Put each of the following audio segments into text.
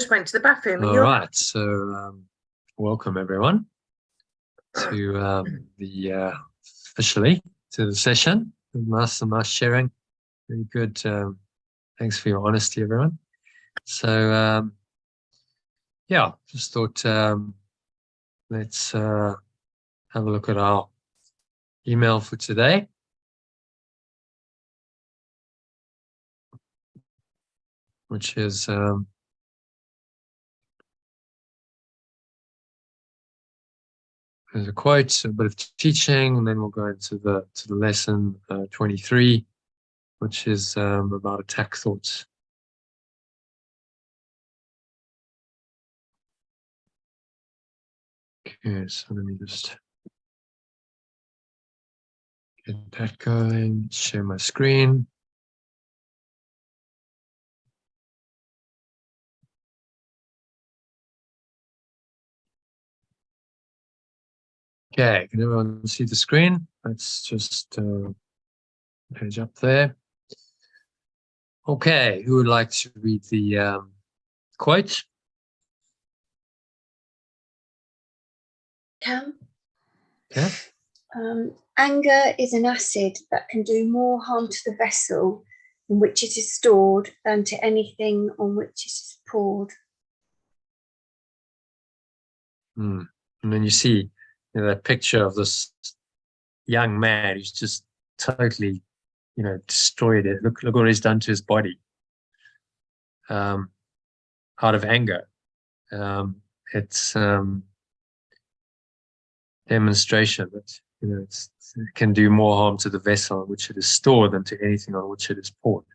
just went to the bathroom. All right, so welcome everyone to officially to the session. Nice sharing. Very good. Thanks for your honesty, everyone. So yeah, just thought let's have a look at our email for today. Which is there's a quote, a bit of teaching, and then we'll go into the lesson 23, which is about attack thoughts. Okay, so let me just get that going. Share my screen. Okay, can everyone see the screen? Let's just page up there. Okay, who would like to read the quote? Cam? Okay. Anger is an acid that can do more harm to the vessel in which it is stored than to anything on which it is poured. And then you see that picture of this young man who's just totally, destroyed it. Look what he's done to his body. Out of anger. It's demonstration that it can do more harm to the vessel in which it is stored than to anything on which it is poured.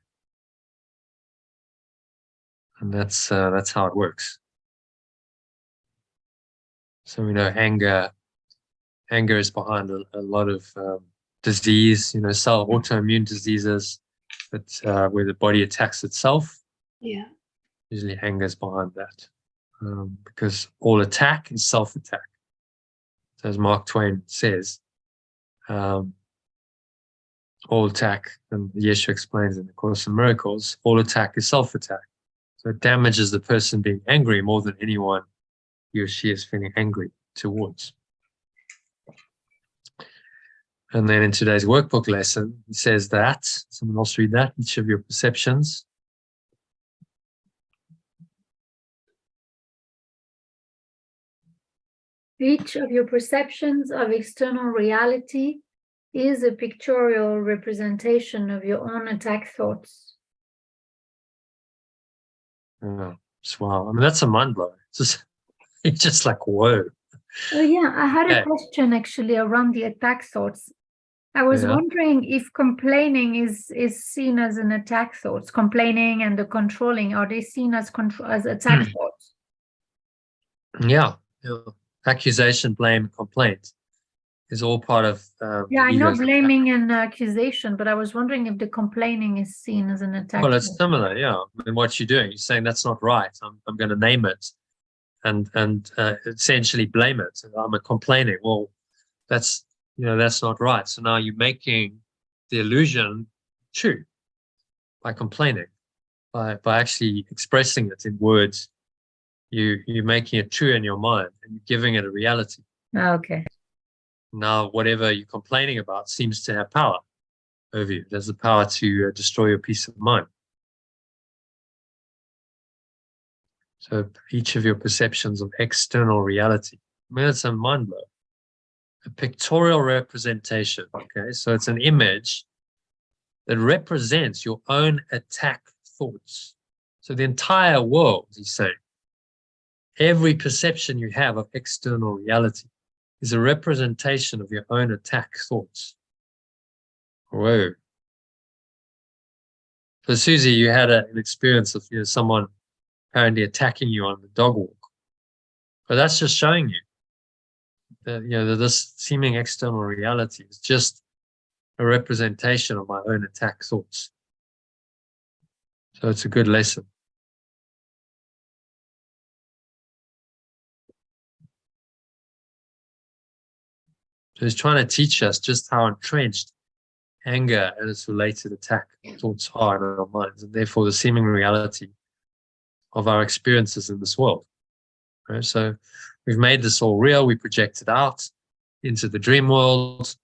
And that's how it works. So we know anger is behind a lot of disease, cell autoimmune diseases that where the body attacks itself. Yeah. Usually anger is behind that, because all attack is self-attack. So as Mark Twain says, all attack, and Yeshua explains in the Course in Miracles, all attack is self-attack. So it damages the person being angry more than anyone he or she is feeling angry towards. And then in today's workbook lesson, he says that, someone else read that, each of your perceptions. Each of your perceptions of external reality is a pictorial representation of your own attack thoughts. Oh, wow. I mean, that's a mind blower. It's just like, whoa. Oh, yeah, I had a question actually around the attack thoughts. I was wondering if complaining is seen as an attack thoughts. Complaining and the controlling, are they seen as attack thoughts? Yeah. Accusation, blame, complaint is all part of I know blaming and accusation, but I was wondering if the complaining is seen as an attack. Well, it's similar, yeah. I mean, what you're doing, you're saying that's not right. I'm going to name it and essentially blame it. I'm complaining. Well, that's not right. So now you're making the illusion true by complaining, by actually expressing it in words. You're making it true in your mind and you're giving it a reality. Okay. Now, whatever you're complaining about seems to have power over you. There's the power to destroy your peace of mind. So each of your perceptions of external reality, I mean, it's a mind blow. A pictorial representation, okay? So it's an image that represents your own attack thoughts. So the entire world, he's saying, every perception you have of external reality is a representation of your own attack thoughts. Whoa. So Susie, you had an experience of someone apparently attacking you on the dog walk. But that's just showing you that that this seeming external reality is just a representation of my own attack thoughts. So it's a good lesson. So he's trying to teach us just how entrenched anger and its related attack thoughts are in our minds, and therefore the seeming reality of our experiences in this world. Right? So we've made this all real. We project it out into the dream world.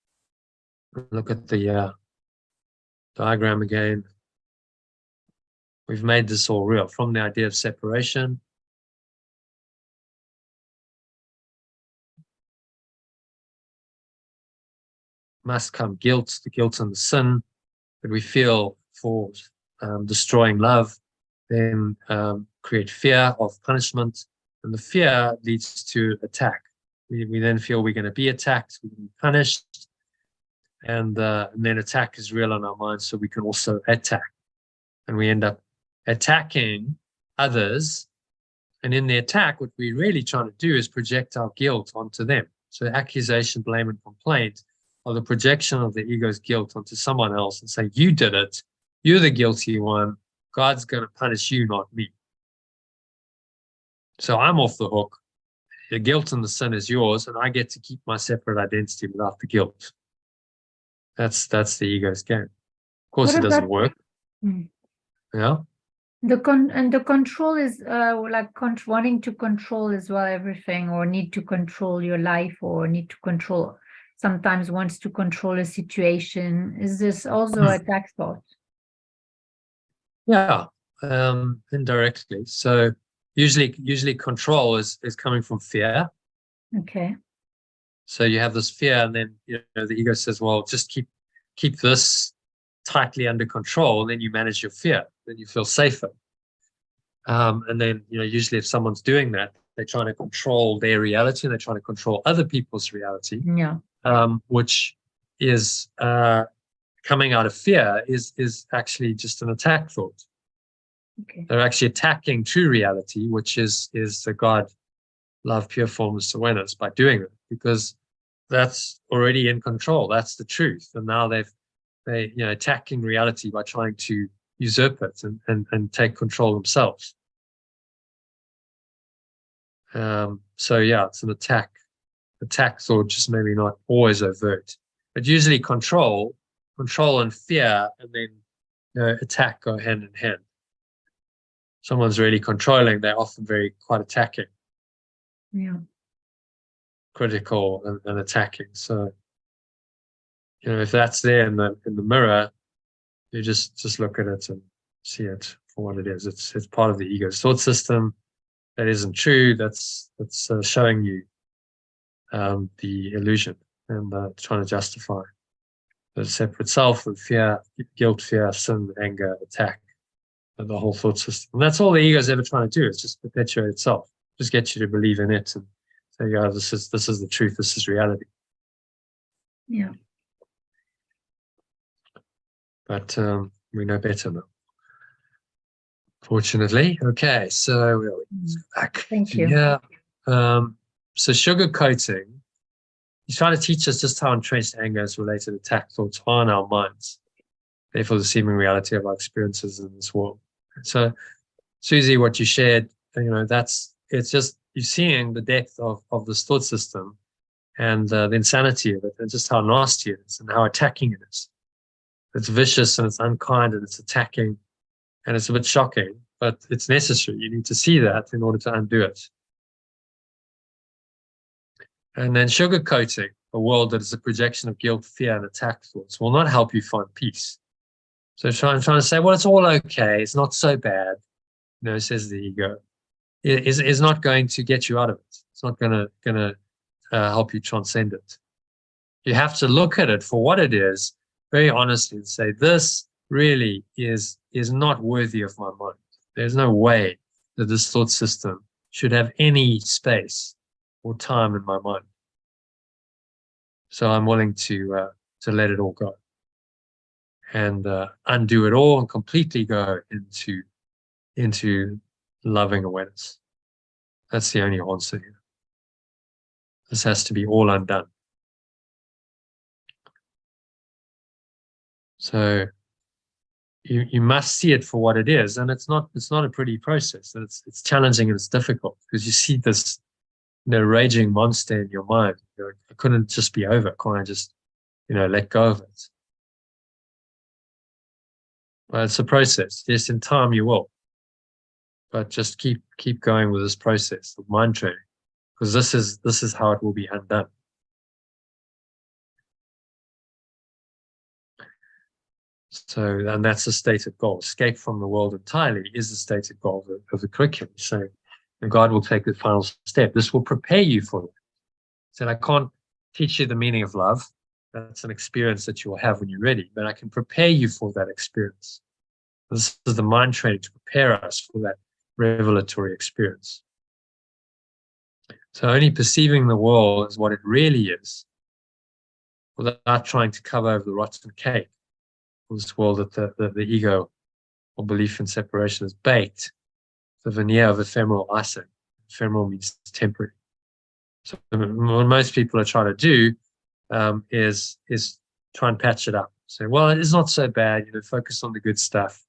Look at the diagram again. We've made this all real from the idea of separation. Must come guilt, the guilt and the sin that we feel for destroying love, then create fear of punishment, and the fear leads to attack. We then feel we're going to be attacked, we're going to be punished, and then attack is real in our minds, so we can also attack. And we end up attacking others, and in the attack, what we're really trying to do is project our guilt onto them. So accusation, blame, and complaint are the projection of the ego's guilt onto someone else and say, you did it, you're the guilty one, God's going to punish you, not me. So I'm off the hook. The guilt and the sin is yours, and I get to keep my separate identity without the guilt. That's the ego's game. Of course, it doesn't work. Yeah. The control is like wanting to control as well everything, or need to control your life, or need to control. Sometimes wants to control a situation. Is this also a attack thought? Yeah, indirectly. So usually control is coming from fear. Okay. So you have this fear, and then the ego says, well, just keep this tightly under control, and then you manage your fear, then you feel safer. And then usually if someone's doing that, they're trying to control their reality, and they're trying to control other people's reality. Yeah. Which is coming out of fear is actually just an attack thought. Okay. They're actually attacking true reality, which is the God, love, pure formless awareness, by doing it, because that's already in control. That's the truth. And now they attacking reality by trying to usurp it and take control themselves. So yeah, it's an attack thought, just maybe not always overt, but usually control and fear, and then attack go hand in hand. Someone's really controlling, they're often quite attacking. Yeah. Critical and attacking. So if that's there in the mirror, you just look at it and see it for what it is. It's part of the ego's thought system that isn't true. That's showing you the illusion and trying to justify the separate self with fear, guilt, fear, sin, anger, attack, and the whole thought system. And that's all the ego's ever trying to do, is just perpetuate itself, just get you to believe in it and say, yeah, this is the truth, this is reality. Yeah. But we know better now, fortunately. Okay, so we'll back. Thank you. Yeah. So sugarcoating, he's trying to teach us just how entrenched anger is related attack thoughts are in our minds, therefore the seeming reality of our experiences in this world. So, Susie, what you shared, it's just you're seeing the depth of this thought system and the insanity of it, and just how nasty it is and how attacking it is. It's vicious and it's unkind and it's attacking, and it's a bit shocking, but it's necessary. You need to see that in order to undo it. And then sugarcoating a world that is a projection of guilt, fear, and attack thoughts will not help you find peace. So trying to say, well, it's all okay, it's not so bad, says the ego, is not going to get you out of it. It's not going to help you transcend it. You have to look at it for what it is, very honestly, and say, this really is not worthy of my mind. There's no way that this thought system should have any space or time in my mind. So I'm willing to let it all go and undo it all and completely go into loving awareness. That's the only answer here. This has to be all undone. So you must see it for what it is, and it's not a pretty process. It's challenging and it's difficult because you see this raging monster in your mind. It couldn't just be over. Can't I just let go of it? Well, it's a process. Yes, in time you will. but just keep going with this process of mind training, because this is how it will be undone. So, and that's the stated goal. Escape from the world entirely is the stated goal of the curriculum. So, and God will take the final step. This will prepare you for it. So I can't teach you the meaning of love. That's an experience that you will have when you're ready, but I can prepare you for that experience. This is the mind training to prepare us for that revelatory experience. So only perceiving the world as what it really is, without trying to cover over the rotten cake of this world that the ego or belief in separation has baked, the veneer of ephemeral icing. Ephemeral means temporary. So what most people are trying to do is try and patch it up. Say, well, it's not so bad. Focus on the good stuff.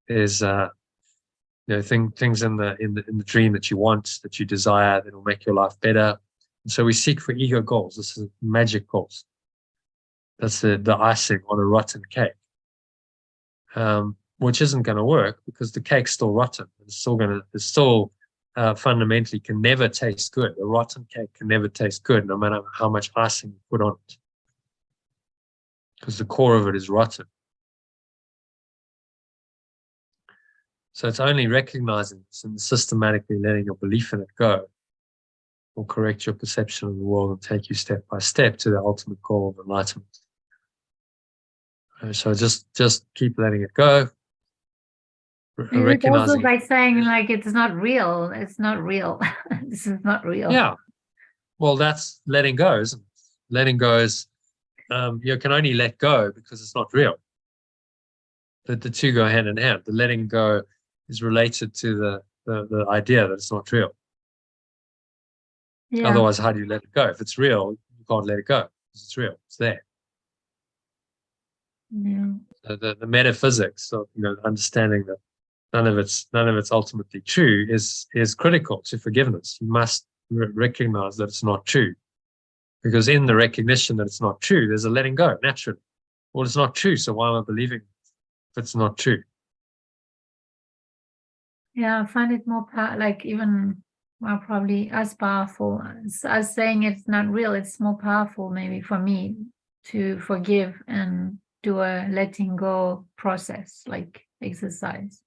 There's things in the dream that you want, that you desire, that will make your life better. And so we seek for ego goals. This is magic goals. That's the icing on a rotten cake, which isn't going to work because the cake's still rotten. It's still fundamentally can never taste good. A rotten cake can never taste good, no matter how much icing you put on it, because the core of it is rotten. So it's only recognizing this and systematically letting your belief in it go will correct your perception of the world and take you step by step to the ultimate goal of enlightenment. So just keep letting it go. Recognizing also by saying like it's not real. It's not real. This is not real. Yeah. Well, that's letting go, isn't it? Letting go is you can only let go because it's not real. The two go hand in hand. The letting go is related to the idea that it's not real. Yeah. Otherwise, how do you let it go? If it's real, you can't let it go because it's real. It's there. Yeah. So the metaphysics of understanding that none of it's ultimately true is critical to forgiveness. You must recognize that it's not true, because in the recognition that it's not true, there's a letting go naturally. Well, it's not true, so why am I believing if it's not true? Yeah, I find it more probably as powerful as saying it's not real. It's more powerful maybe for me to forgive and do a letting go process, like exercise.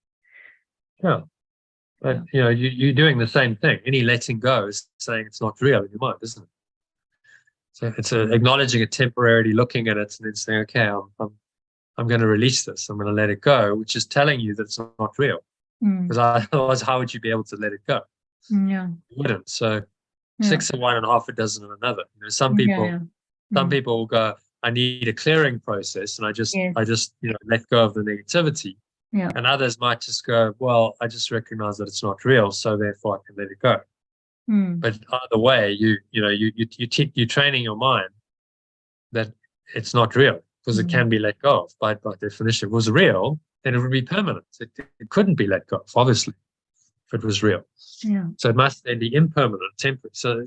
Yeah, but you're doing the same thing. Any letting go is saying it's not real in your mind, isn't it? So it's acknowledging it temporarily, looking at it, and then saying, okay, I'm going to release this. I'm going to let it go, which is telling you that it's not real. Because otherwise, how would you be able to let it go? Yeah, you wouldn't. So 6 of one and half a dozen of another. Some people will go, I need a clearing process, and I just let go of the negativity. Yeah. And others might just go, well, I just recognize that it's not real, so therefore I can let it go. But either way, you're training your mind that it's not real, because it can be let go of by definition. If it was real, then it would be permanent. It couldn't be let go of, obviously, if it was real. Yeah. So it must then be impermanent, temporary. So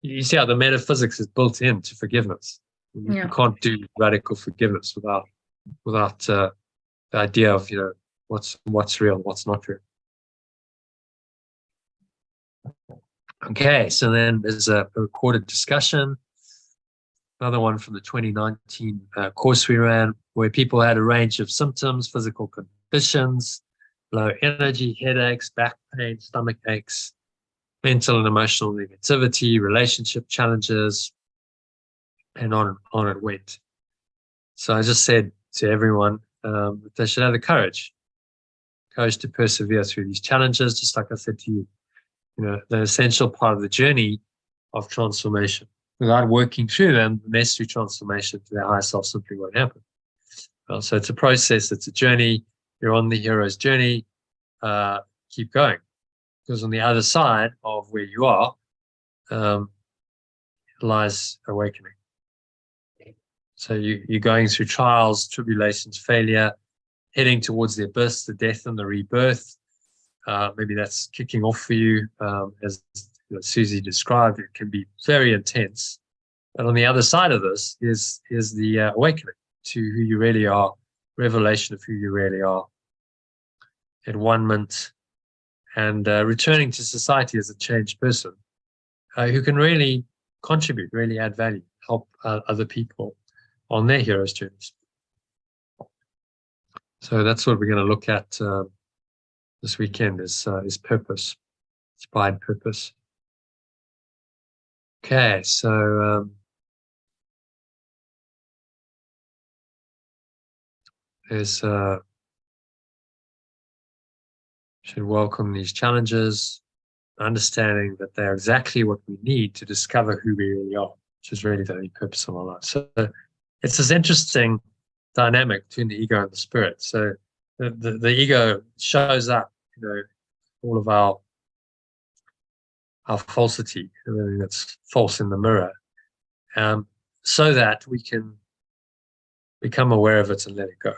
you see how the metaphysics is built into forgiveness. You can't do radical forgiveness without the idea of what's real and what's not real. Okay, so then there's a recorded discussion. Another one from the 2019 course we ran, where people had a range of symptoms, physical conditions, low energy, headaches, back pain, stomach aches, mental and emotional negativity, relationship challenges, and on it went. So I just said to everyone that they should have the courage to persevere through these challenges, just like I said to you, the essential part of the journey of transformation. Without working through them, the necessary transformation to their higher self simply won't happen. So it's a process, it's a journey. You're on the hero's journey. Keep going, because on the other side of where you are lies awakening. So you're going through trials, tribulations, failure, heading towards the abyss, the death and the rebirth. Maybe that's kicking off for you, as Susie described. It can be very intense. But on the other side of this is the awakening to who you really are, revelation of who you really are. one-ment, and returning to society as a changed person who can really contribute, really add value, help other people on their hero's journeys. So that's what we're going to look at this weekend is purpose, inspired purpose. Okay, so there's should welcome these challenges, understanding that they're exactly what we need to discover who we really are, which is really the only purpose of our life. So it's this interesting dynamic between the ego and the spirit. So the ego shows up, all of our falsity, everything that's false in the mirror, so that we can become aware of it and let it go.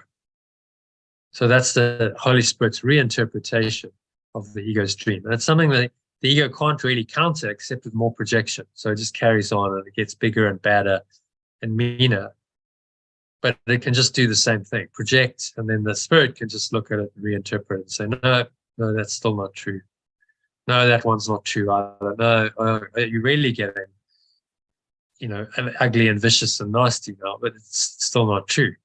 So that's the Holy Spirit's reinterpretation of the ego's dream. And it's something that the ego can't really counter except with more projection. So it just carries on and it gets bigger and badder and meaner. But it can just do the same thing, project, and then the spirit can just look at it and reinterpret it and say, no, that's still not true. No, that one's not true either. No, you're really getting, ugly and vicious and nasty now, but it's still not true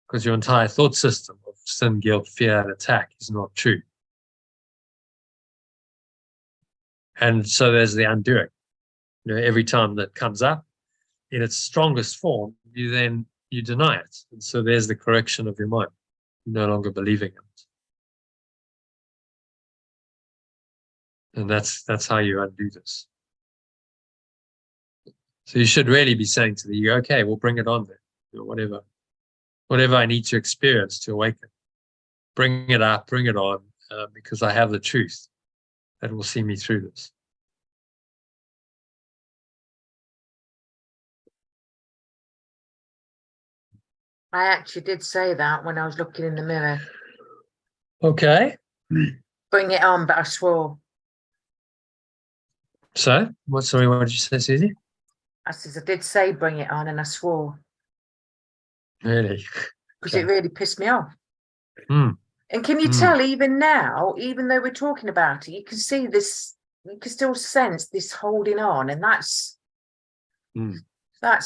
because your entire thought system of sin, guilt, fear, and attack is not true. And so there's the undoing. Every time that comes up in its strongest form, you deny it. And so there's the correction of your mind. You're no longer believing it. And that's how you undo this. So you should really be saying to the ego, okay, we'll bring it on then. Whatever I need to experience to awaken. Bring it up, bring it on, because I have the truth that will see me through this. I actually did say that when I was looking in the mirror. Okay. Bring it on, but I swore. So, what did you say, Susie? I did say bring it on, and I swore. Really? Because it really pissed me off. Mm. And can you tell even now, even though we're talking about it, you can see this, you can still sense this holding on, and that's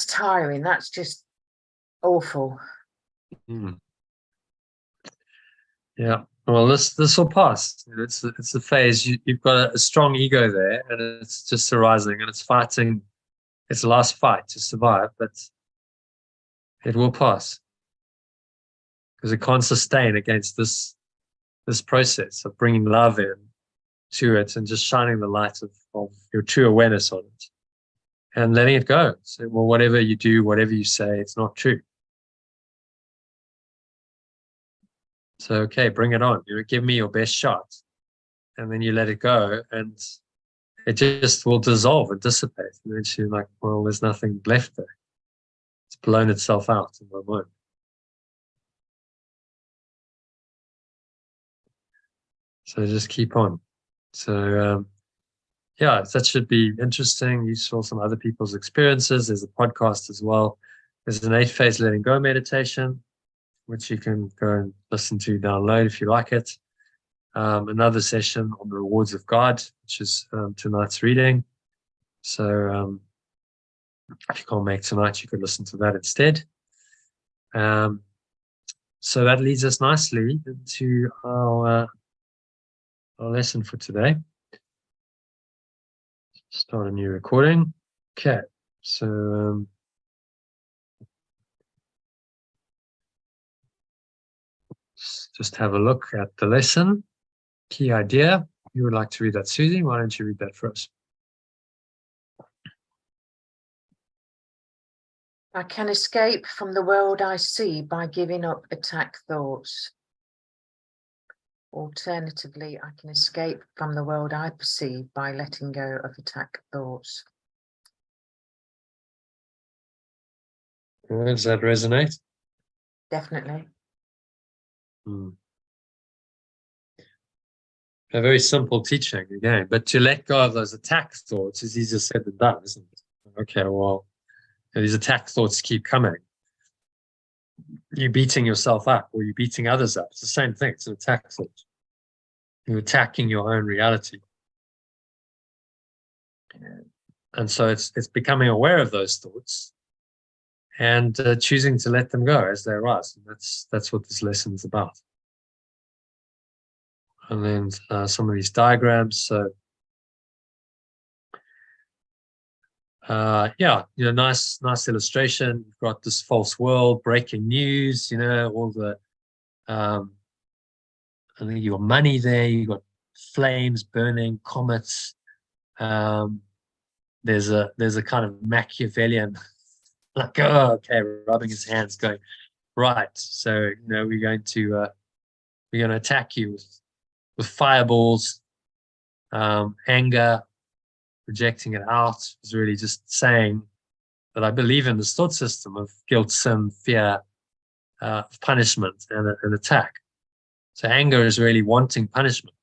tiring. That's just awful. Mm. Yeah. Well, this will pass. It's a phase. You've got a strong ego there, and it's just arising, and it's fighting its last fight to survive, but it will pass because it can't sustain against this process of bringing love in to it and just shining the light of your true awareness on it and letting it go. So, well, whatever you do, whatever you say, it's not true. So, okay, bring it on. Give me your best shot. And then you let it go and it just will dissolve and dissipate. And then you're like, well, there's nothing left there. It's blown itself out in my mind. So just keep on. So, yeah, that should be interesting, useful, some other people's experiences. There's a podcast as well. There's an 8-phase letting go meditation, which you can go and listen to, download if you like it. Another session on the rewards of God, which is tonight's reading. So if you can't make tonight, you could listen to that instead. So that leads us nicely into our lesson for today. Start a new recording. Okay, so just have a look at the lesson. Key idea. You would like to read that, Susie? Why don't you read that for us? I can escape from the world I see by giving up attack thoughts. Alternatively, I can escape from the world I perceive by letting go of attack thoughts. Does that resonate? Definitely. A very simple teaching again, but to let go of those attack thoughts is easier said than done, isn't it? Okay, well, these attack thoughts keep coming. You're beating yourself up or you're beating others up. It's the same thing. It's an attack thought. You're attacking your own reality. And so it's becoming aware of those thoughts and choosing to let them go as they arise. And that's what this lesson is about. And then some of these diagrams. So yeah, nice illustration. You've got this false world, breaking news, all the I think you got money there, you got flames burning, comets. There's a kind of Machiavellian, like, oh, okay, rubbing his hands, going, right. So we're going to attack you with fireballs, anger, projecting it out is really just saying that I believe in this thought system of guilt, sin, fear, punishment, and an attack. So anger is really wanting punishment.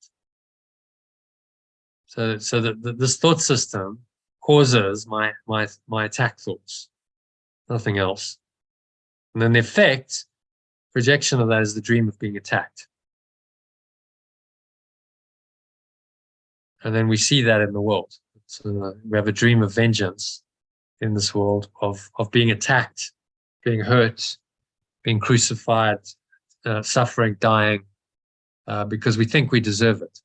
So this thought system causes my attack thoughts, nothing else. And then the effect, projection of that is the dream of being attacked. And then we see that in the world. So we have a dream of vengeance in this world of being attacked, being hurt, being crucified, suffering, dying, because we think we deserve it.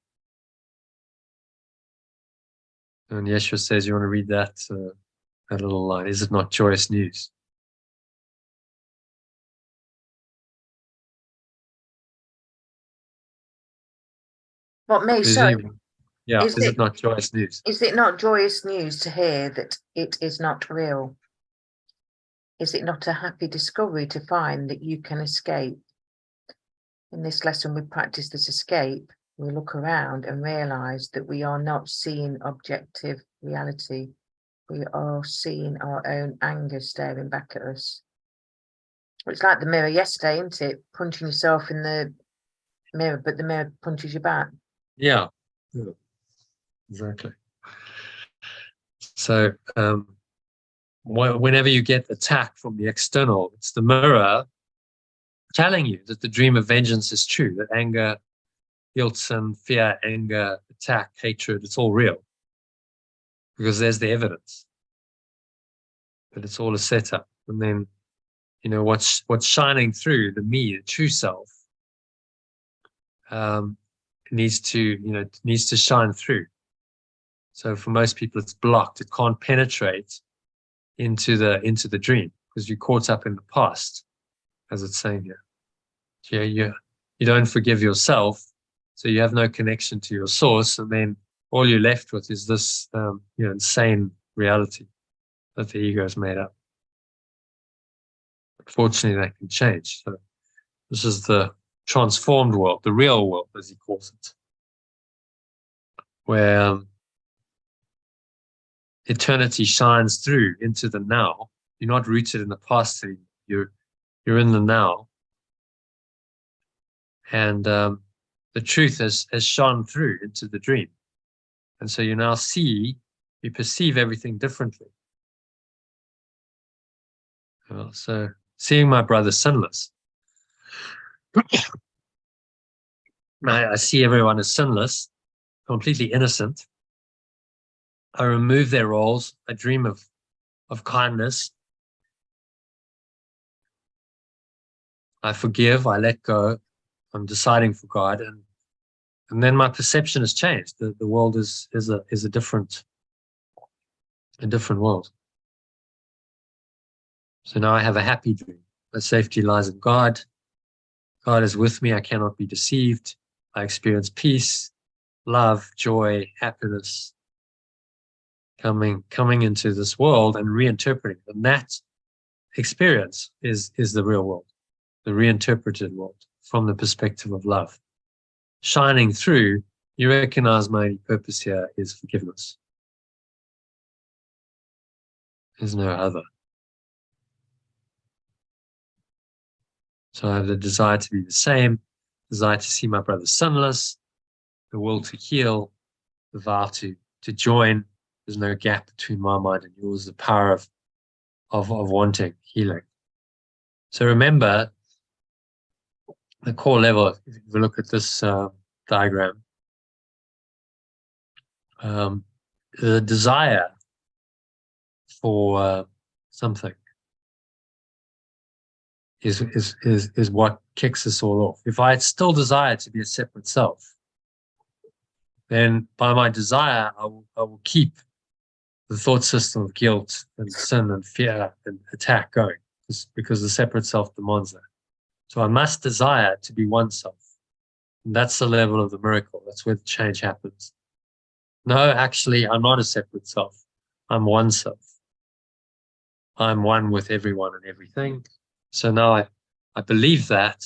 And Yeshua says, you want to read that little line, is it not joyous news? What, me? Sorry. Yeah, is it not joyous news? Is it not joyous news to hear that it is not real? Is it not a happy discovery to find that you can escape? In this lesson, we practice this escape. We look around and realise that we are not seeing objective reality. We are seeing our own anger staring back at us. It's like the mirror yesterday, isn't it? Punching yourself in the mirror, but the mirror punches you back. Yeah. Exactly. So whenever you get attacked from the external, it's the mirror telling you that the dream of vengeance is true, that anger, guilt, sin, fear, anger, attack, hatred, it's all real. Because there's the evidence. But it's all a setup. And then, what's shining through, the me, the true self, needs to shine through. So for most people, it's blocked. It can't penetrate into the dream because you're caught up in the past, as it's saying here. So you don't forgive yourself, so you have no connection to your source, and then all you're left with is this insane reality that the ego has made up. Fortunately, that can change. So this is the transformed world, the real world, as he calls it, where eternity shines through into the now. You're not rooted in the past anymore. You're in the now. And the truth has shone through into the dream. And so you now you perceive everything differently. So seeing my brother sinless, I see everyone as sinless, completely innocent. I remove their roles. I dream of kindness. I forgive. I let go. I'm deciding for God, and then my perception has changed. The world is a different world. So now I have a happy dream. My safety lies in God. God is with me. I cannot be deceived. I experience peace, love, joy, happiness, coming into this world and reinterpreting. And that experience is the real world, the reinterpreted world from the perspective of love. Shining through, you recognize my only purpose here is forgiveness. There's no other. So I have the desire to be the same, desire to see my brother sinless, the will to heal, the vow to join. There's no gap between my mind and yours, the power of wanting healing. So remember, the core level, if you look at this diagram, the desire for something is what kicks us all off. If I still desire to be a separate self, then by my desire, I will keep the thought system of guilt and sin and fear and attack going, because the separate self demands that. So I must desire to be one self. And that's the level of the miracle. That's where the change happens. No, actually, I'm not a separate self. I'm one self. I'm one with everyone and everything. So now I believe that,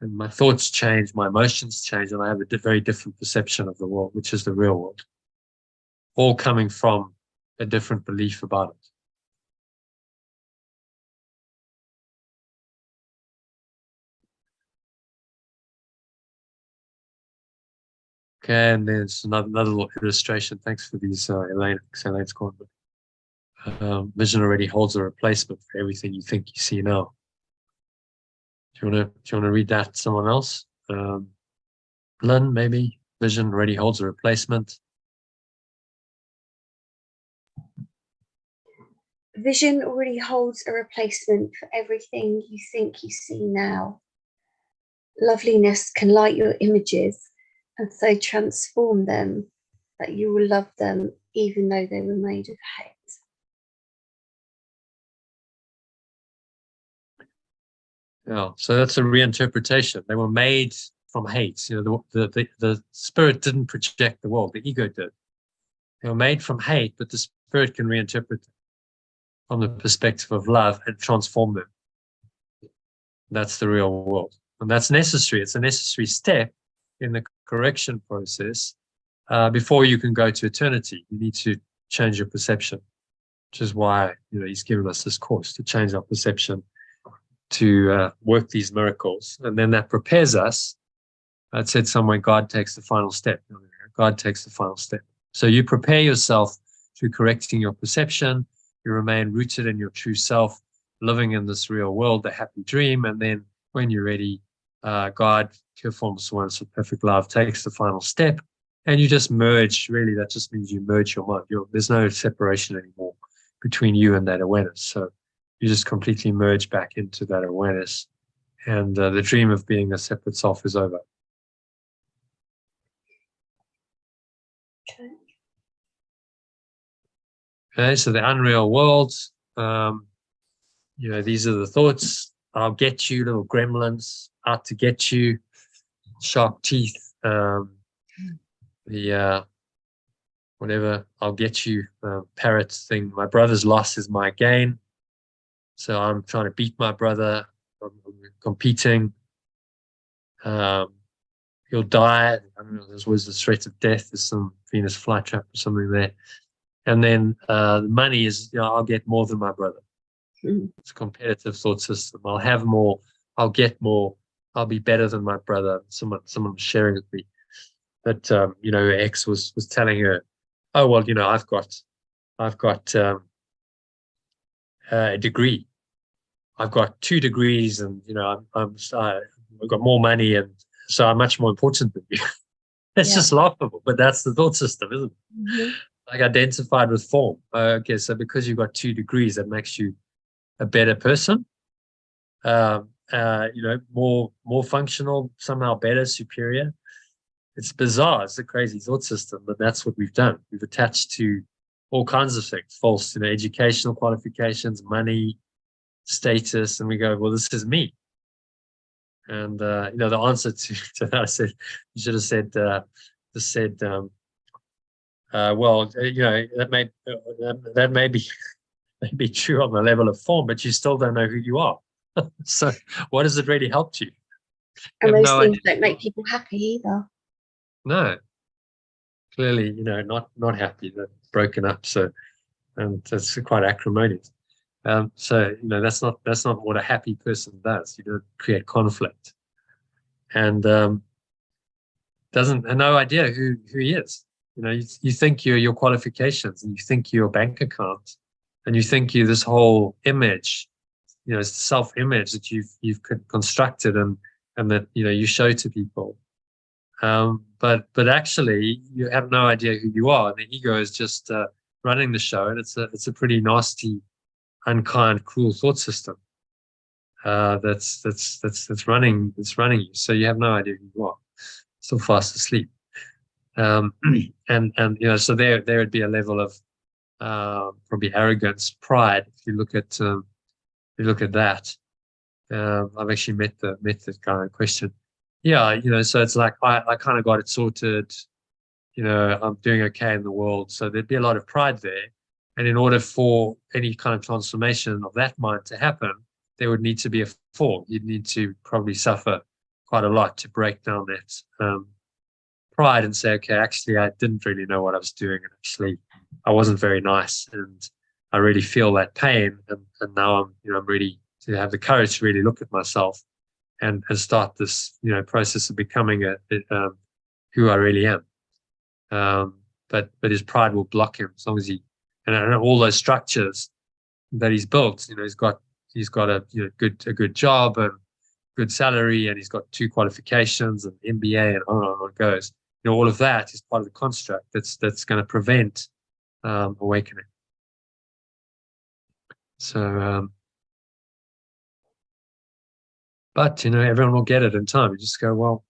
and my thoughts change, my emotions change, and I have a very different perception of the world, which is the real world. All coming from a different belief about it. Okay, and there's another little illustration. Thanks for these, Elaine. Elaine's gone. Vision already holds a replacement for everything you think you see now. Do you want to read that? Someone else? Lynn, maybe. Vision already holds a replacement. Vision already holds a replacement for everything you think you see now. Loveliness can light your images and so transform them that you will love them even though they were made of hate. Yeah, so that's a reinterpretation. They were made from hate. You know, the spirit didn't project the world, the ego did. They were made from hate, but the spirit can reinterpret it from the perspective of love and transform them. That's the real world. And that's necessary. It's a necessary step in the correction process. Before you can go to eternity, you need to change your perception, which is why, you know, he's given us this course to change our perception, to work these miracles. And then that prepares us. I said somewhere, God takes the final step. God takes the final step. So you prepare yourself through correcting your perception. You remain rooted in your true self, living in this real world, the happy dream. And then when you're ready, God, pure formless oneness with perfect love, takes the final step. And you just merge. Really, that just means you merge your mind. There's no separation anymore between you and that awareness. So you just completely merge back into that awareness. And the dream of being a separate self is over. Okay, so the unreal world, you know, these are the thoughts. I'll get you, little gremlins, out to get you, sharp teeth, whatever, I'll get you, parrot thing. My brother's loss is my gain. So I'm trying to beat my brother. I'm competing. He'll die. I don't know, there was the threat of death. There's some Venus flytrap or something there. And then the money is, you know, I'll get more than my brother. It's a competitive thought system. I'll have more. I'll get more. I'll be better than my brother. Someone was sharing with me that you know, her ex was telling her, oh well, you know, I've got a degree. I've got 2 degrees, and you know, I've got more money, and so I'm much more important than you. It's just laughable, but that's the thought system, isn't it? Like identified with form. Okay, so because you've got 2 degrees, that makes you a better person. You know, more functional, somehow better, superior. It's bizarre. It's a crazy thought system, but that's what we've done. We've attached to all kinds of things, false, you know, educational qualifications, money, status, and we go, well, this is me. And you know, the answer to that, I said, you should have said, well, you know, that may be true on the level of form, but you still don't know who you are. So what does it really help you? And those things don't make people happy either. No, clearly, you know, not happy. They're broken up. So, and that's quite acrimonious. So, you know, that's not what a happy person does. You don't create conflict, and doesn't have no idea who he is. You know, you think you're your qualifications, and you think you're your bank account, and you think you're this whole image. You know, it's the self-image that you've constructed and that, you know, you show to people. But actually, you have no idea who you are. And the ego is just running the show, and it's a pretty nasty, unkind, cruel thought system that's running you. So you have no idea who you are. Still fast asleep. And so there would be a level of probably arrogance, pride. If you look at that, I've actually met the kind of question. Yeah, so it's like I kind of got it sorted. I'm doing okay in the world. So there'd be a lot of pride there. And in order for any kind of transformation of that mind to happen, there would need to be a fall. You'd need to probably suffer quite a lot to break down that pride and say, okay, actually, I didn't really know what I was doing. And actually, I wasn't very nice. And I really feel that pain. And now I'm ready to have the courage to really look at myself and start this, process of becoming who I really am. But his pride will block him as long as and all those structures that he's built. He's got a good job and good salary, and he's got 2 qualifications and MBA, and on it goes. All of that is part of the construct that's going to prevent awakening. So, but everyone will get it in time. You just go, well,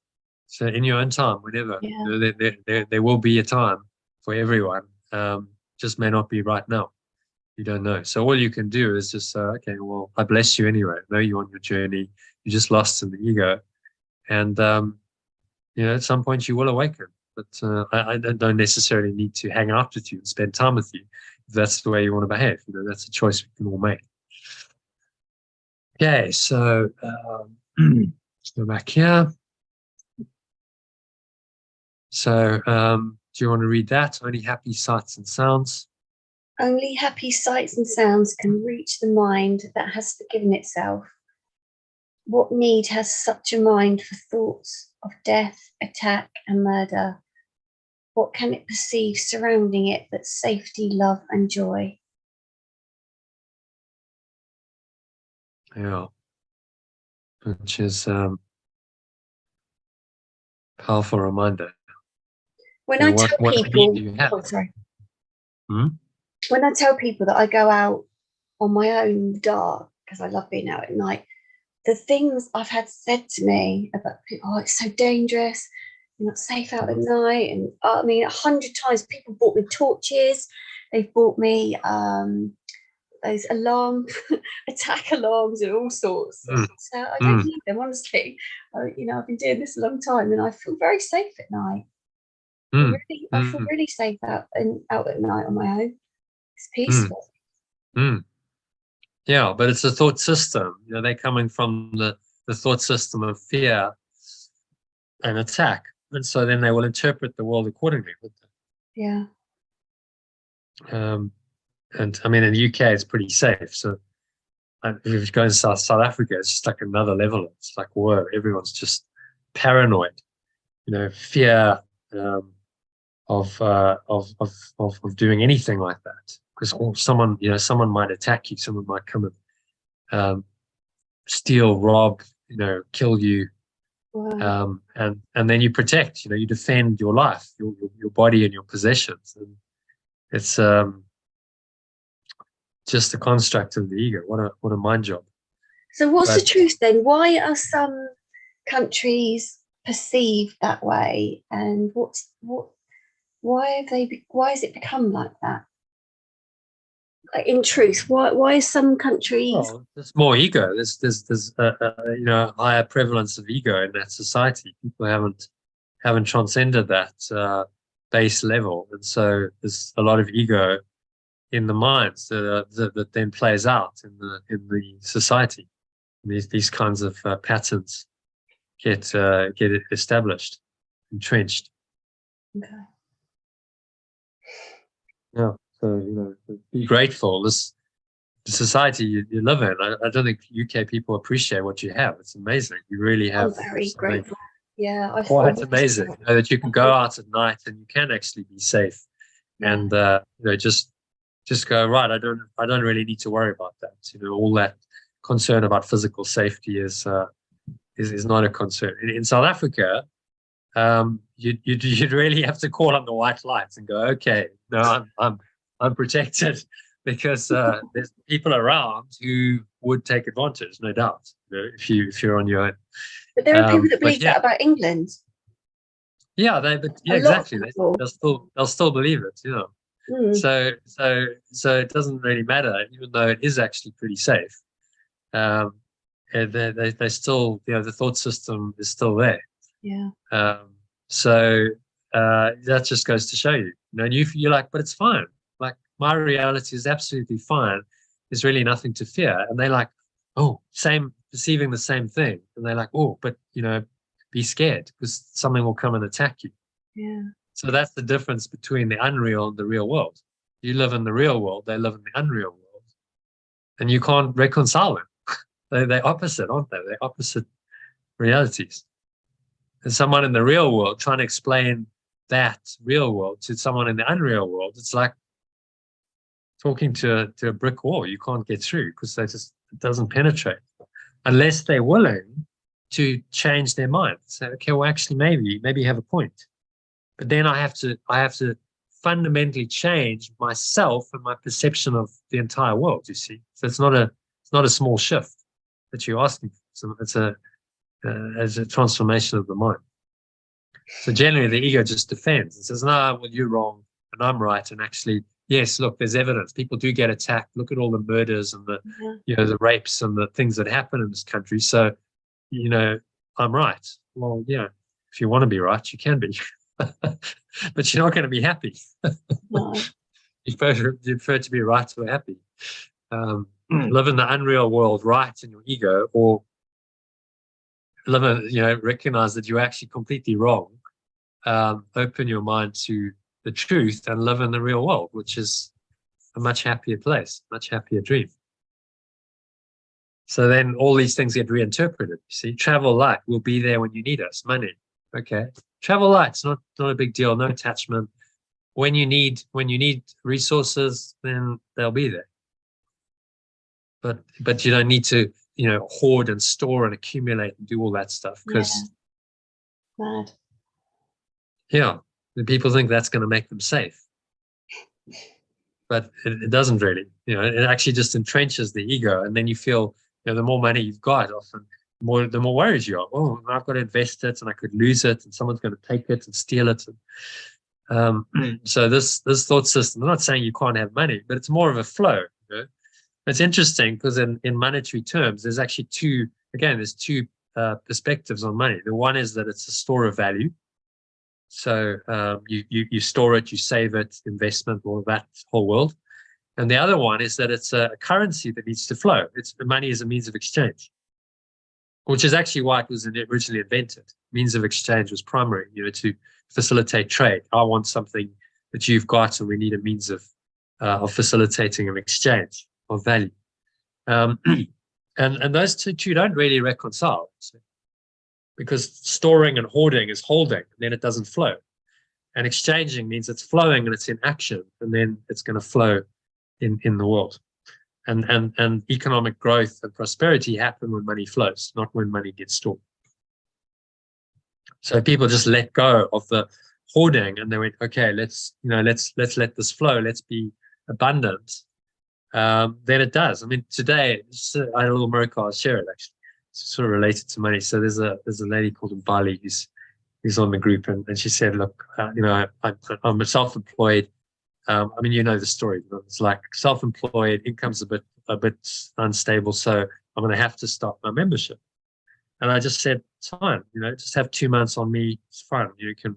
so in your own time, whenever. Yeah. There will be a time for everyone. Just may not be right now. You don't know. So all you can do is just say, okay, well, I bless you anyway. I know you're on your journey. You're just lost in the ego. And, at some point you will awaken. But I don't necessarily need to hang out with you and spend time with you. If that's the way you want to behave, that's a choice we can all make. Okay, so let's go back here. So do you want to read that? Only happy sights and sounds. Only happy sights and sounds can reach the mind that has forgiven itself. What need has such a mind for thoughts of death, attack, and murder? What can it perceive surrounding it but safety, love, and joy? Yeah, which is powerful reminder. When I tell people, do you have? oh, sorry. Hmm? When I tell people that I go out on my own in the dark, because I love being out at night, the things I've had said to me about people, oh, it's so dangerous, you're not safe out at night. And 100 times people bought me torches, they've bought me those alarm attack alarms and all sorts. So I don't need them, honestly. I've been doing this a long time and I feel very safe at night. I feel really safe out at night on my own. It's peaceful. Yeah, but it's a thought system. They're coming from the thought system of fear and attack. And so then they will interpret the world accordingly. Yeah. And I mean, in the UK, it's pretty safe. So if you go in South Africa, it's just like another level. It's like, whoa, everyone's just paranoid. Fear of doing anything like that. Because someone might attack you, someone might come and steal, rob, kill you. Wow. And then you protect, you defend your life, your body and your possessions. And it's just the construct of the ego. What a mind job. So what's the truth then? Why are some countries perceived that way, and why has it become like that? In truth, why is some countries? Well, there's more ego. There's a higher prevalence of ego in that society. People haven't transcended that base level, and so there's a lot of ego in the minds that then plays out in the society. These kinds of patterns get established, entrenched. Okay. Yeah. So, be grateful. The society you live in, I don't think UK people appreciate what you have. It's amazing. You really have. I'm very grateful. Yeah, quite amazing that you can go out at night and you can actually be safe, and just go, right. I don't really need to worry about that. All that concern about physical safety is not a concern. In South Africa, you'd really have to call on the white lights and go, okay, no, I'm protected, because there's people around who would take advantage, no doubt, if you're on your own. But there are people that believe yeah. that about England. Yeah, exactly. People. They'll still believe it, you know. So it doesn't really matter, even though it is actually pretty safe. And they still, you know, the thought system is still there. Yeah. So that just goes to show you, you know, and you're like, but it's fine. Like, my reality is absolutely fine. There's really nothing to fear. And they're like, oh, perceiving the same thing. And they're like, oh, but, you know, be scared because something will come and attack you. Yeah. So that's the difference between the unreal and the real world. You live in the real world, they live in the unreal world. And you can't reconcile them. They're opposite, aren't they? They're opposite realities. And someone in the real world trying to explain that real world to someone in the unreal world, it's like talking to a brick wall. You can't get through because it doesn't penetrate unless they're willing to change their mind. Say, okay, well, actually, maybe you have a point. But then I have to fundamentally change myself and my perception of the entire world, you see. So it's not a small shift that you're asking for. It's a transformation of the mind. So generally the ego just defends and says, no, well, you're wrong and I'm right. And actually, yes, look, there's evidence. People do get attacked. Look at all the murders and the, you know, the rapes and the things that happen in this country. So, you know, I'm right. Well, yeah, if you want to be right, you can be. But you're not going to be happy. No. You prefer to be right or happy. Live in the unreal world, right, in your ego, or live in, you know, recognize that you're actually completely wrong. Open your mind to the truth and live in the real world, which is a much happier place, much happier dream. So then all these things get reinterpreted. You see, travel light will be there when you need us. Money, okay. Travel light's not a big deal. No attachment. When you need resources, then they'll be there. But you don't need to, you know, hoard and store and accumulate and do all that stuff because, Mad. Yeah, the people think that's going to make them safe, but it doesn't really. You know, it actually just entrenches the ego, and then you feel, you know, the more money you've got, often the more worried you are. Oh, I've got to invest it, and I could lose it, and someone's going to take it and steal it. And, so this thought system. I'm not saying you can't have money, but it's more of a flow. You know? It's interesting because in monetary terms, there's actually two perspectives on money. The one is that it's a store of value. So you store it, you save it, investment, all of that whole world. And the other one is that it's a currency that needs to flow. Money is a means of exchange, which is actually why it was originally invented. Means of exchange was primary, you know, to facilitate trade. I want something that you've got, and we need a means of facilitating an exchange of value. And those two don't really reconcile. So, because storing and hoarding is holding, and then it doesn't flow. And exchanging means it's flowing and it's in action, and then it's going to flow in the world. And economic growth and prosperity happen when money flows, not when money gets stored. So people just let go of the hoarding, and they went, okay, let's let this flow. Let's be abundant. Then it does. I mean, today I had a little miracle. I'll share it actually. It's sort of related to money. So there's a lady called Mbali who's on the group, and she said, look, I'm self-employed. I mean, you know the story. It's like self-employed, income's a bit unstable, so I'm going to have to stop my membership. And I just said, it's fine. You know, just have 2 months on me. It's fine. You can.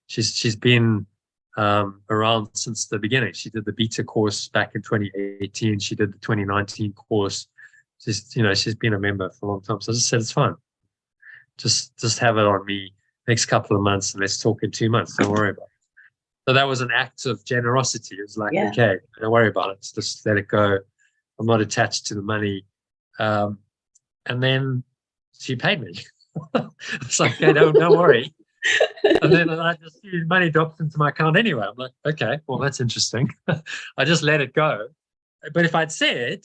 She's been around since the beginning. She did the beta course back in 2018. She did the 2019 course. She's been a member for a long time. So I just said, it's fine. Just have it on me next couple of months, and let's talk in 2 months. Don't worry about it. So that was an act of generosity. It was like, okay, don't worry about it. Just let it go. I'm not attached to the money. And then she paid me. It's like, okay, don't worry. And then I just see money drops into my account anyway. I'm like, okay, well, that's interesting. I just let it go. But if I'd said,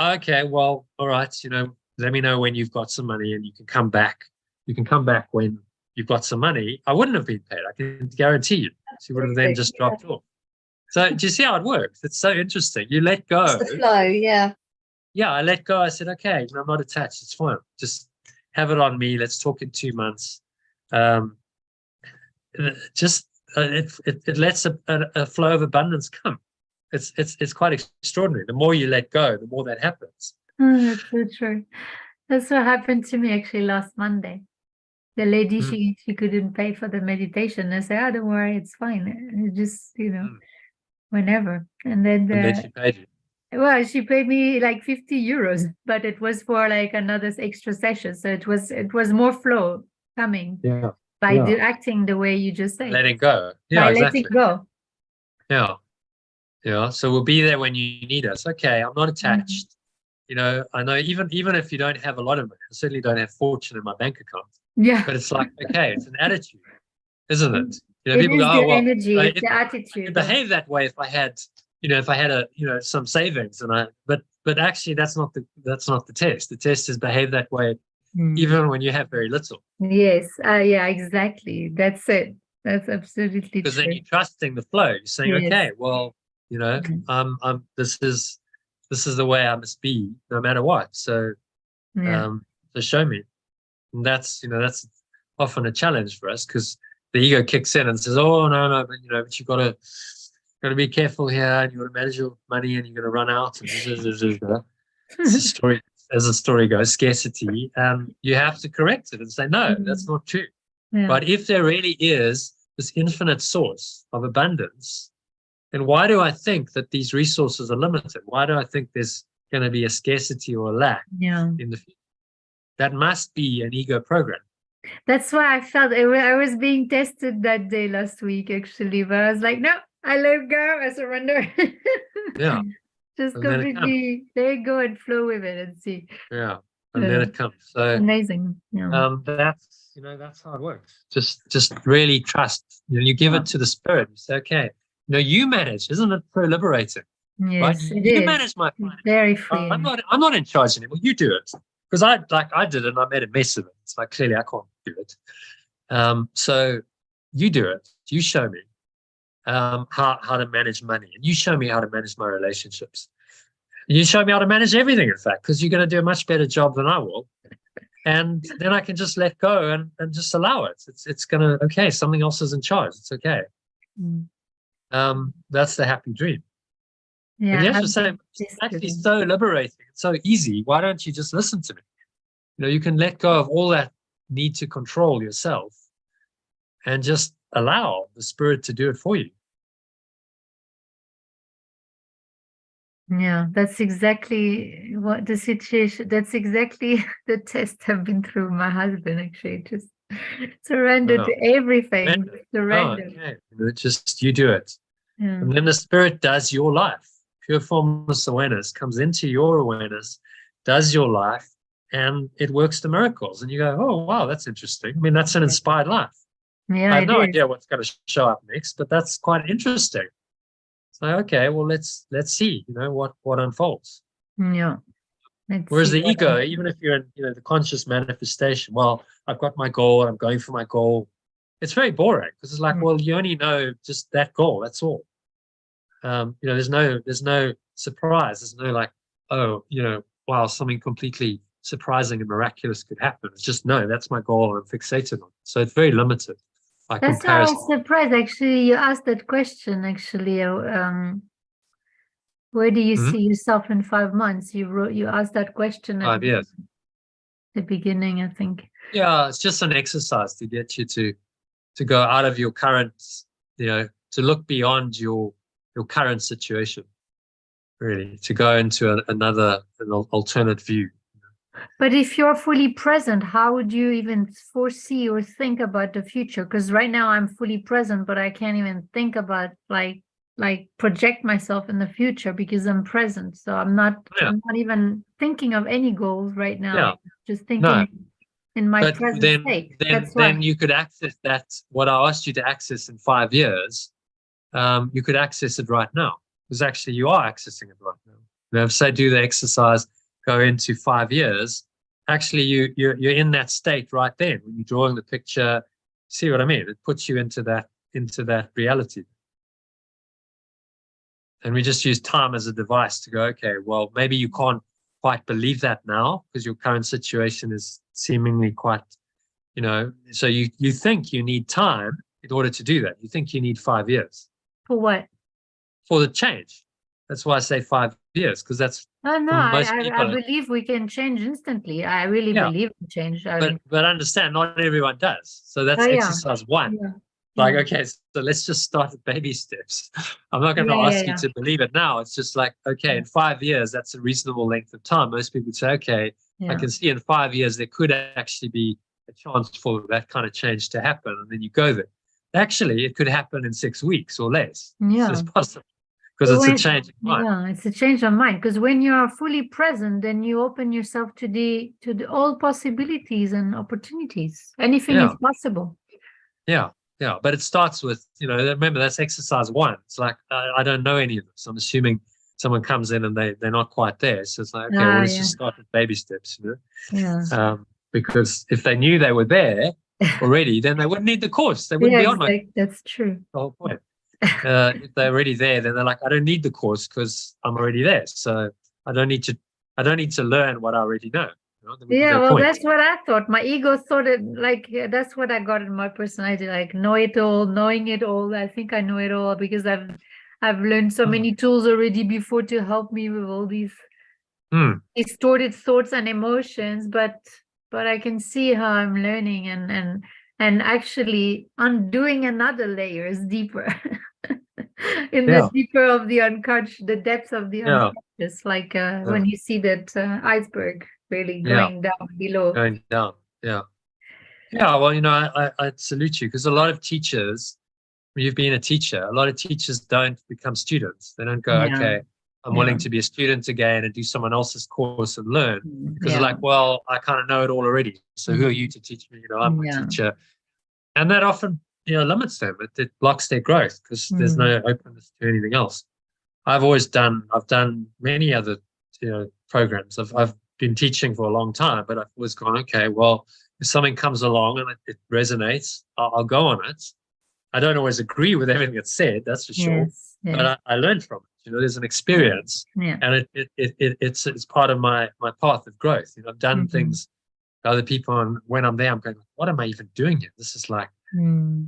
okay, well, all right, let me know when you've got some money and you can come back. You can come back when you've got some money, I wouldn't have been paid. I can guarantee you. She would have then just dropped off. So do you see how it works? It's so interesting. You let go. It's the flow, yeah. Yeah, I let go. I said, okay, I'm not attached. It's fine. Just have it on me. Let's talk in 2 months. It lets a flow of abundance come. It's quite extraordinary. The more you let go, the more that happens. That's so true. That's what happened to me actually last Monday. The lady, she couldn't pay for the meditation. I said, oh, don't worry, it's fine. It's just, whenever. And then she paid you. Well, she paid me like 50 euros, but it was for like another extra session. So it was more flow coming by acting the way you just said. Letting go. Yeah, by exactly. letting go. Yeah. Yeah. So we'll be there when you need us. Okay, I'm not attached. I know even if you don't have a lot of money, I certainly don't have fortune in my bank account. Yeah. But it's like, okay, it's an attitude, isn't it? People go, oh, well, energy, it's the attitude. I behave that way if I had some savings, but actually that's not the test. The test is behave that way even when you have very little. Yes, yeah, exactly. That's it. That's absolutely true. Because then you're trusting the flow. You're saying, okay, well, this is the way I must be, no matter what. So, so show me. And that's often a challenge for us because the ego kicks in and says, oh no, but you've got to be careful here, and you've got to manage your money, and you're going to run out. And it's a story, as the story goes, scarcity, and you have to correct it and say, no, that's not true. Yeah. But if there really is this infinite source of abundance, then why do I think that these resources are limited? Why do I think there's going to be a scarcity or a lack in the future? That must be an ego program. That's why I felt I was being tested that day last week, actually. But I was like, no, I let go, I surrender. Yeah. Just completely let it go and flow with it and see. Yeah. And then it comes. So amazing. Yeah. That's how it works. Just really trust. You give it to the spirit. You say, okay, you manage. Isn't it so liberating? Yes, right? It you is. manage my finances. Very free. I'm not in charge anymore. You do it. Because I did it and I made a mess of it. It's like, clearly I can't do it. So you do it. You show me how to manage money. And you show me how to manage my relationships. And you show me how to manage everything, in fact, because you're going to do a much better job than I will. And then I can just let go and just allow it. It's going to, okay, something else is in charge. It's okay. That's the happy dream. Yeah, and you have to say, it's actually so liberating. It's so easy. Why don't you just listen to me? You can let go of all that need to control yourself and just allow the spirit to do it for you. Yeah, that's exactly what the situation, that's exactly the test I've been through. My husband actually just surrender to everything. Surrender. Okay. Just you do it. Yeah. And then the spirit does your life. Pure formless awareness comes into your awareness, does your life, and it works the miracles. And you go, oh, wow, that's interesting. I mean, that's an inspired life. Yeah, I have no idea what's going to show up next, but that's quite interesting. So, okay, well, let's see, what unfolds. Yeah. Whereas the ego, even if you're in, the conscious manifestation, well, I've got my goal, I'm going for my goal. It's very boring because it's like, well, you only know just that goal. That's all. There's no surprise. There's no like, oh, wow, something completely surprising and miraculous could happen. It's just, no, that's my goal. I'm fixated on it. So it's very limited. That's why I was surprised. Actually, you asked that question. Actually, where do you see yourself in 5 months? You asked that question at the beginning, I think. Yeah, it's just an exercise to get you to go out of your current, to look beyond your current situation, really, to go into an alternate view. But if you're fully present, how would you even foresee or think about the future? Because right now I'm fully present, but I can't even think about like project myself in the future because I'm present. So I'm not even thinking of any goals right now. Yeah. Just thinking in my present state. Then you could access that, what I asked you to access in 5 years, you could access it right now. Because actually you are accessing it right now. If say do the exercise, go into 5 years, actually you're in that state right then when you're drawing the picture, See what I mean? It puts you into that reality. And we just use time as a device to go, okay, well, maybe you can't quite believe that now because your current situation is seemingly quite, so you think you need time in order to do that. You think you need 5 years. For what? For the change. That's why I say 5 years, because that's Oh, no, most I people. believe we can change instantly. I really believe in change. But understand, not everyone does. So that's Oh, yeah. exercise one. Yeah. Like, Yeah. okay, so let's just start with baby steps. I'm not going to Yeah, ask yeah, you to believe it now. It's just like, okay, in 5 years, that's a reasonable length of time. Most people would say, okay, I can see in 5 years there could actually be a chance for that kind of change to happen. And then you go there. Actually, it could happen in 6 weeks or less. Yeah. It's possible because it's a change of mind. Yeah, it's a change of mind. Because when you are fully present, then you open yourself to the all possibilities and opportunities. Anything is possible. Yeah. Yeah, but it starts with, remember, that's exercise one. It's like, I don't know any of this. I'm assuming someone comes in and they're not quite there. So it's like, okay, well, let's just start with baby steps, Yeah. Because if they knew they were there already, then they wouldn't need the course. They wouldn't be on my. That's true. The whole point. If they're already there, then they're like, I don't need the course because I'm already there. So I don't need to learn what I already know. Yeah, no well, point. that's what I thought. My ego thought it that's what I got in my personality, like know it all, knowing it all. I think I know it all because I've learned so many tools already before to help me with all these distorted thoughts and emotions. But I can see how I'm learning and actually undoing another layer is deeper. In the deeper of the unconscious, the depths of the unconscious, like when you see that iceberg really going down below. Going down, yeah. Well, I salute you because a lot of teachers, when you've been a teacher, a lot of teachers don't become students. They don't go, okay, I'm willing to be a student again and do someone else's course and learn because they're like, well, I kind of know it all already. So who are you to teach me? I'm a teacher. And that often, limits them. It blocks their growth because there's no openness to anything else. I've done many other, programs. I've been teaching for a long time, but I've always gone, okay, well, if something comes along and it resonates, I'll go on it. I don't always agree with everything that's said, that's for sure. But I learned from it. There's an experience, and it's part of my path of growth. I've done things to other people, and when I'm there, I'm going, what am I even doing here? This is like.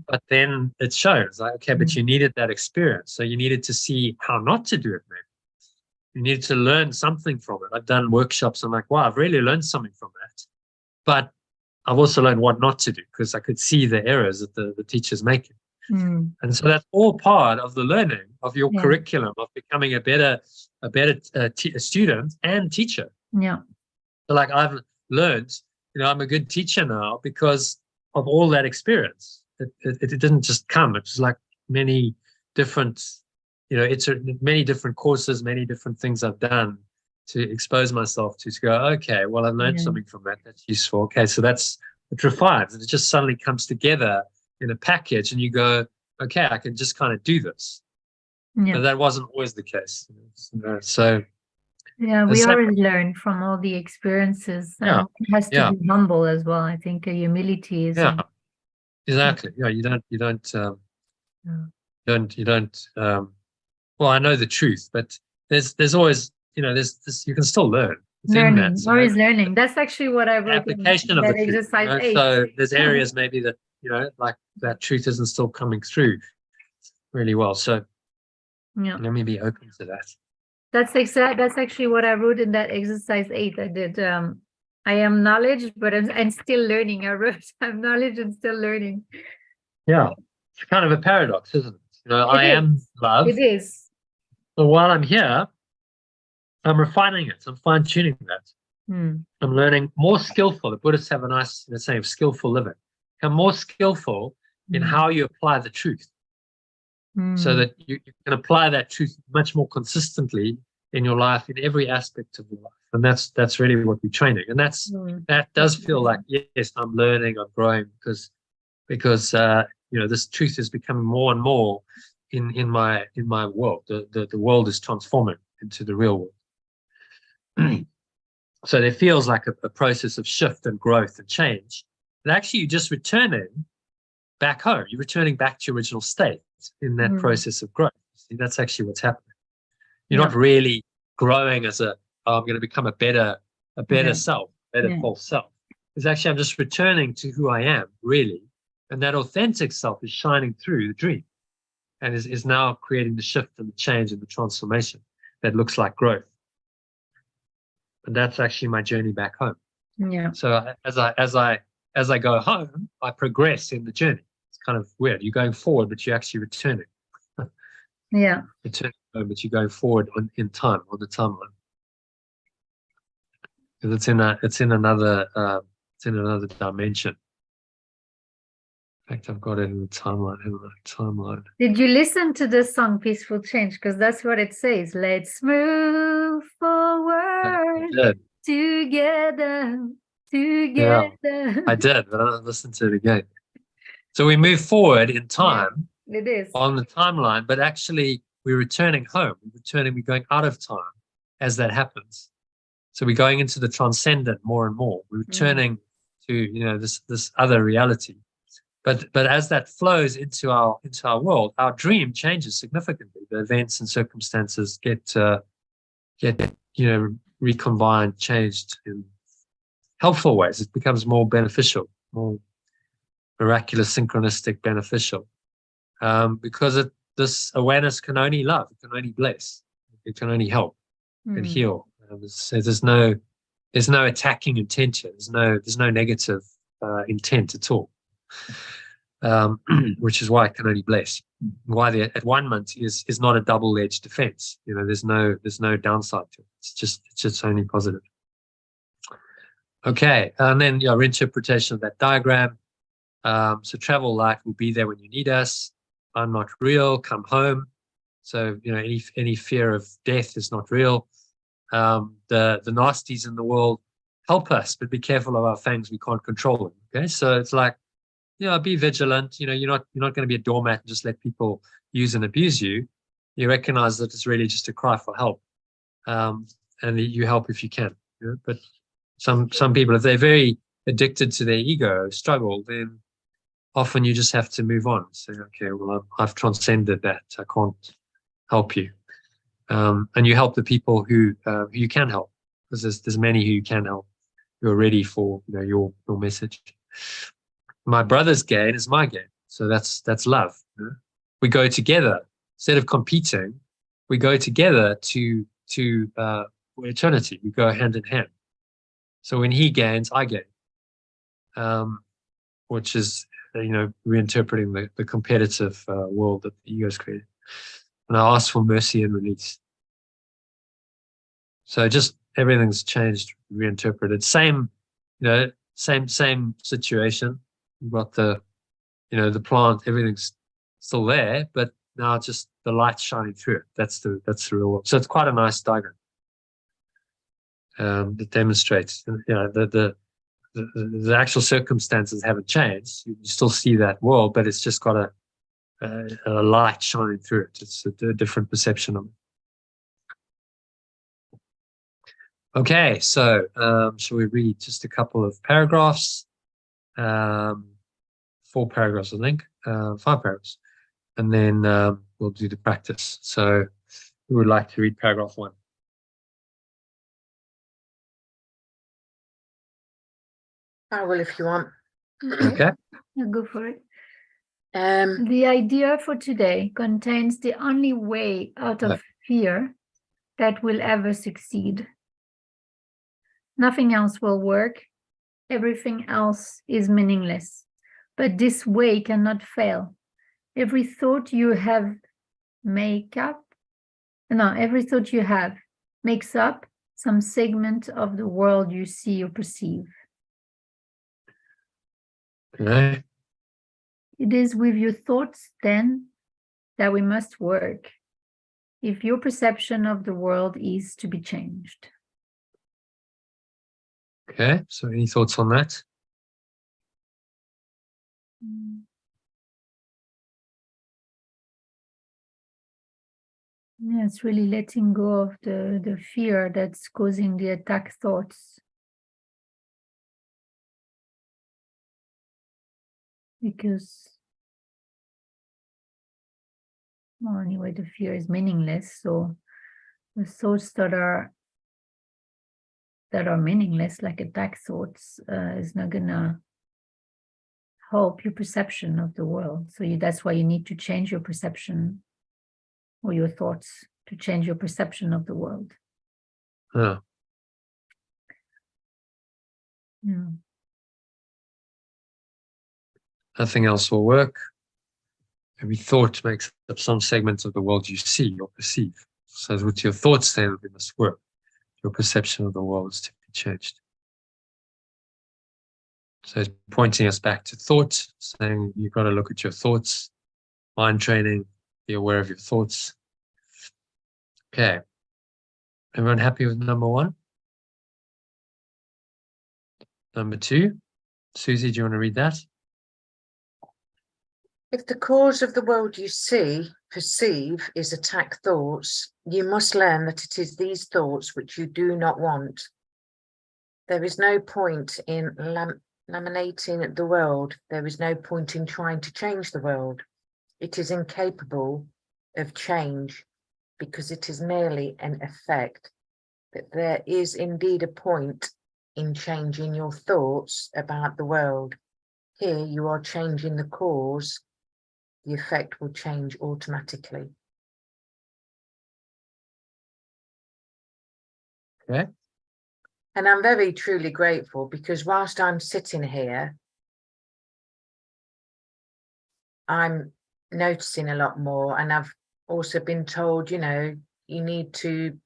But then it shows, like, okay, but you needed that experience, so you needed to see how not to do it. Maybe you needed to learn something from it. I've done workshops. I'm like, wow, I've really learned something from that. But I've also learned what not to do because I could see the errors that the teacher's making. And so that's all part of the learning of your curriculum, of becoming a better student and teacher. Yeah. So like I've learned, I'm a good teacher now because of all that experience. It didn't just come. It was like many different, it's many different courses, many different things I've done to expose myself to go, okay, well, I learned something from that. That's useful. Okay, so it refines. And it just suddenly comes together in a package and you go, okay, I can just kind of do this. Yeah. But that wasn't always the case. So yeah, we always learn from all the experiences. It has to be humble as well. I think humility is. Exactly. Yeah, you don't. Well, I know the truth, but there's always, there's this, you can still learn. Learning, always learning. That's actually what I wrote. Application of the truth. Exercise 8. So there's areas maybe that, like that truth isn't still coming through really well. So let me be open to that. That's actually what I wrote in that exercise 8. I did. I am knowledge, but I'm still learning. I wrote, I'm knowledge and still learning. Yeah, it's kind of a paradox, isn't it? I am love. It is. So while I'm here, I'm refining it. I'm fine-tuning that. I'm learning more skillful. The Buddhists have a nice saying of skillful living. Become more skillful in how you apply the truth. So that you can apply that truth much more consistently in your life, in every aspect of your life. And that's really what we're training. And that does feel like, yes, I'm learning, I'm growing because this truth is becoming more and more in my world. The world is transforming into the real world. So there feels like a process of shift and growth and change. And actually you're just returning back home. You're returning back to your original state in that process of growth. See, that's actually what's happening. You're not really growing as I'm going to become a better self, better false self. It's actually, I'm just returning to who I am, really. And that authentic self is shining through the dream and is now creating the shift and the change and the transformation that looks like growth. And that's actually my journey back home. Yeah. So as I go home, I progress in the journey. It's kind of weird. You're going forward, but you're actually returning. Yeah. Returning home, but you're going forward in time, on the timeline. Because it's in another dimension. In fact, I've got it in the timeline. Did you listen to the song Peaceful Change? Because that's what it says. Let's move forward together. Yeah, I did, but I listened to it again. So we move forward in time. Yeah, it is. On the timeline, but actually we're returning home. We're going out of time as that happens. So we're going into the transcendent more and more. We're returning to this other reality. But as that flows into our world, our dream changes significantly. The events and circumstances get recombined, changed in helpful ways. It becomes more beneficial, more miraculous, synchronistic, beneficial. Because this awareness can only love, it can only bless, it can only help and heal. So there's no attacking intention. There's no negative intent at all. Which is why it can only bless. Why the at-one-ment is not a double-edged defense. There's no downside to it. It's just only positive. Okay, and then reinterpretation of that diagram. So travel light will be there when you need us. I'm not real. Come home. So any fear of death is not real. The nasties in the world help us, but be careful of our fangs. We can't control them. Okay, so it's like, be vigilant. You're not going to be a doormat and just let people use and abuse you. You recognize that it's really just a cry for help, and you help if you can. But some people, if they're very addicted to their ego, struggle, then often you just have to move on. Say, okay, well, I've transcended that. I can't help you, and you help the people who you can help, because there's many who you can help, who are ready for your message. My brother's gain is my gain. So that's love. We go together instead of competing. We go together to eternity. We go hand in hand. So when he gains, I gain, which is reinterpreting the competitive world that the ego has created. And I ask for mercy and release. So just everything's changed, reinterpreted. Same situation. You've got the plant, everything's still there, but now just the light shining through it. That's the real world. So it's quite a nice diagram. That demonstrates, the actual circumstances haven't changed. You still see that world, but it's just got a light shining through it. It's a different perception of it. Okay, so shall we read just a couple of paragraphs? 4 paragraphs, I think, 5 paragraphs, and then we'll do the practice. So who would like to read paragraph 1? I will if you want. Okay. I'll go for it. Um, The idea for today contains the only way out of fear that will ever succeed. Nothing else will work. Everything else is meaningless. But this way cannot fail. Every thought you have makes up some segment of the world you see or perceive. Okay. It is with your thoughts, then, that we must work, if your perception of the world is to be changed. Okay, so any thoughts on that? Yeah, it's really letting go of the fear that's causing the attack thoughts. Because Well, anyway, the fear is meaningless. So the thoughts that are meaningless, like attack thoughts, is not gonna help your perception of the world. So that's why you need to change your perception or your thoughts to change your perception of the world. Yeah. Yeah. Nothing else will work. Every thought makes up some segment of the world you see or perceive. So with your thoughts, then we must work. Your perception of the world is to be changed. So it's pointing us back to thought, saying you've got to look at your thoughts, mind training, be aware of your thoughts. Okay. Everyone happy with number 1? Number 2, Susie, do you want to read that? If the cause of the world you perceive is attack thoughts, you must learn that it is these thoughts which you do not want. There is no point in laminating the world. There is no point in trying to change the world. It is incapable of change because it is merely an effect. But there is indeed a point in changing your thoughts about the world. Here you are changing the cause. The effect will change automatically. Okay. And I'm very truly grateful because whilst I'm sitting here, I'm noticing a lot more. And I've also been told, you know, you need to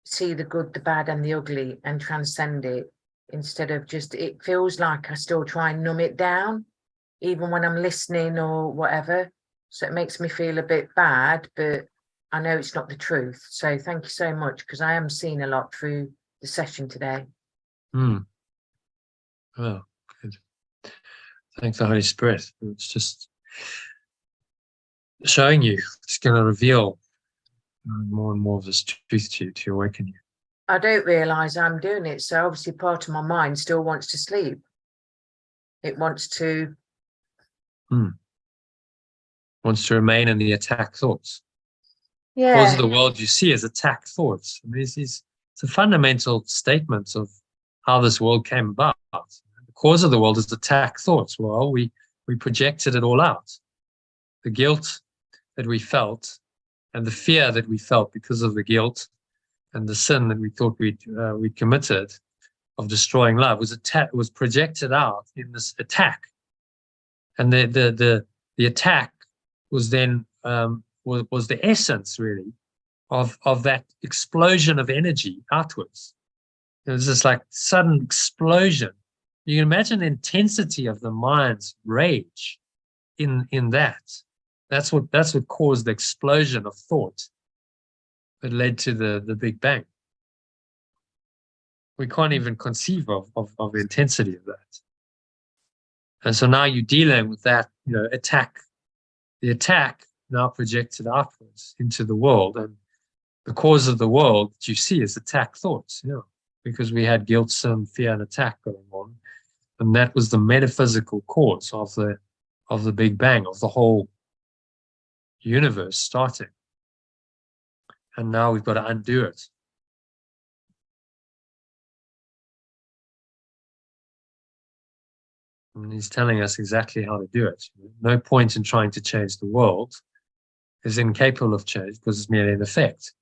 see the good, the bad and the ugly and transcend it instead of just, it feels like I still try and numb it down, even when I'm listening or whatever. So it makes me feel a bit bad, but I know it's not the truth. So thank you so much, because I am seeing a lot through the session today. Oh, good. Thank the Holy Spirit. It's just showing you. It's going to reveal more and more of this truth to you, to awaken you. I don't realise I'm doing it. So obviously part of my mind still wants to sleep. It wants to... Wants to remain in the attack thoughts. Yeah. Cause of the world you see is attack thoughts. I mean, it's a fundamental statement of how this world came about. The cause of the world is attack thoughts. Well, we projected it all out. The guilt that we felt and the fear that we felt because of the guilt and the sin that we thought we committed of destroying love was projected out in this attack. And the attack was then was the essence really of that explosion of energy outwards. It was this like sudden explosion. You can imagine the intensity of the mind's rage in that. That's what caused the explosion of thought that led to the Big Bang. We can't even conceive of the intensity of that. And so now you're dealing with that, you know, attack. The attack now projected outwards into the world, and the cause of the world that you see is attack thoughts, you know, because we had guilt, sin, fear, and attack going on, and that was the metaphysical cause of the Big Bang, of the whole universe starting. And now we've got to undo it. And he's telling us exactly how to do it. No point in trying to change the world. Is incapable of change because it's merely an effect.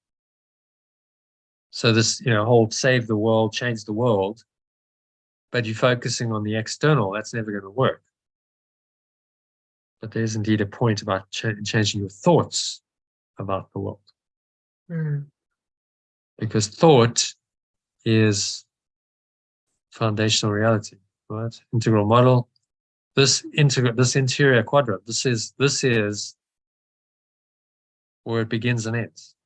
So this, you know, whole save the world, change the world, but you're focusing on the external, that's never going to work. But there's indeed a point about changing your thoughts about the world. Because thought is foundational reality, right? Integral model. This interior quadrant, this is where it begins and ends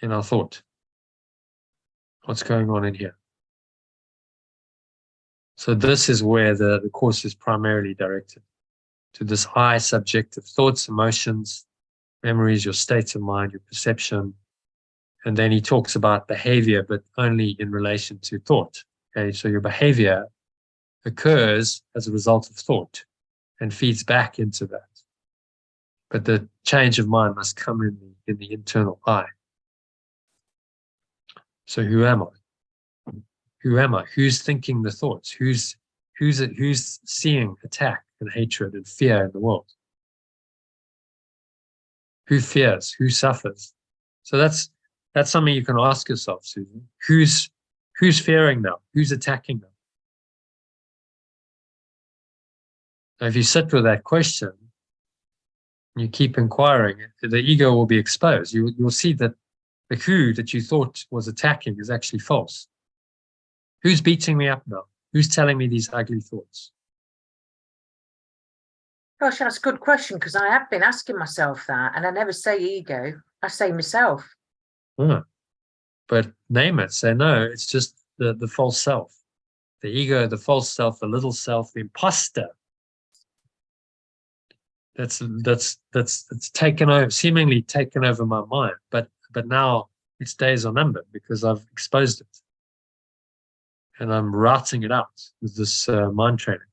in our thought. What's going on in here? So this is where the course is primarily directed, to this high subjective thoughts, emotions, memories, your state of mind, your perception. And then he talks about behavior, but only in relation to thought. Okay, so your behavior occurs as a result of thought and feeds back into that. But the change of mind must come in the internal I. So who am I? Who am I? Who's thinking the thoughts? Who's seeing attack and hatred and fear in the world? Who fears? Who suffers? So that's something you can ask yourself, Susan. Who's fearing now? Who's attacking now? Now, if you sit with that question, you keep inquiring, the ego will be exposed. You'll see that the who that you thought was attacking is actually false. Who's beating me up now? Who's telling me these ugly thoughts? Gosh, that's a good question, because I have been asking myself that, and I never say ego, I say myself. But name it. Say, no, it's just the false self. The ego, the false self, the little self, the imposter. That's taken over, seemingly taken over my mind. But now its days are numbered because I've exposed it. And I'm routing it out with this mind training.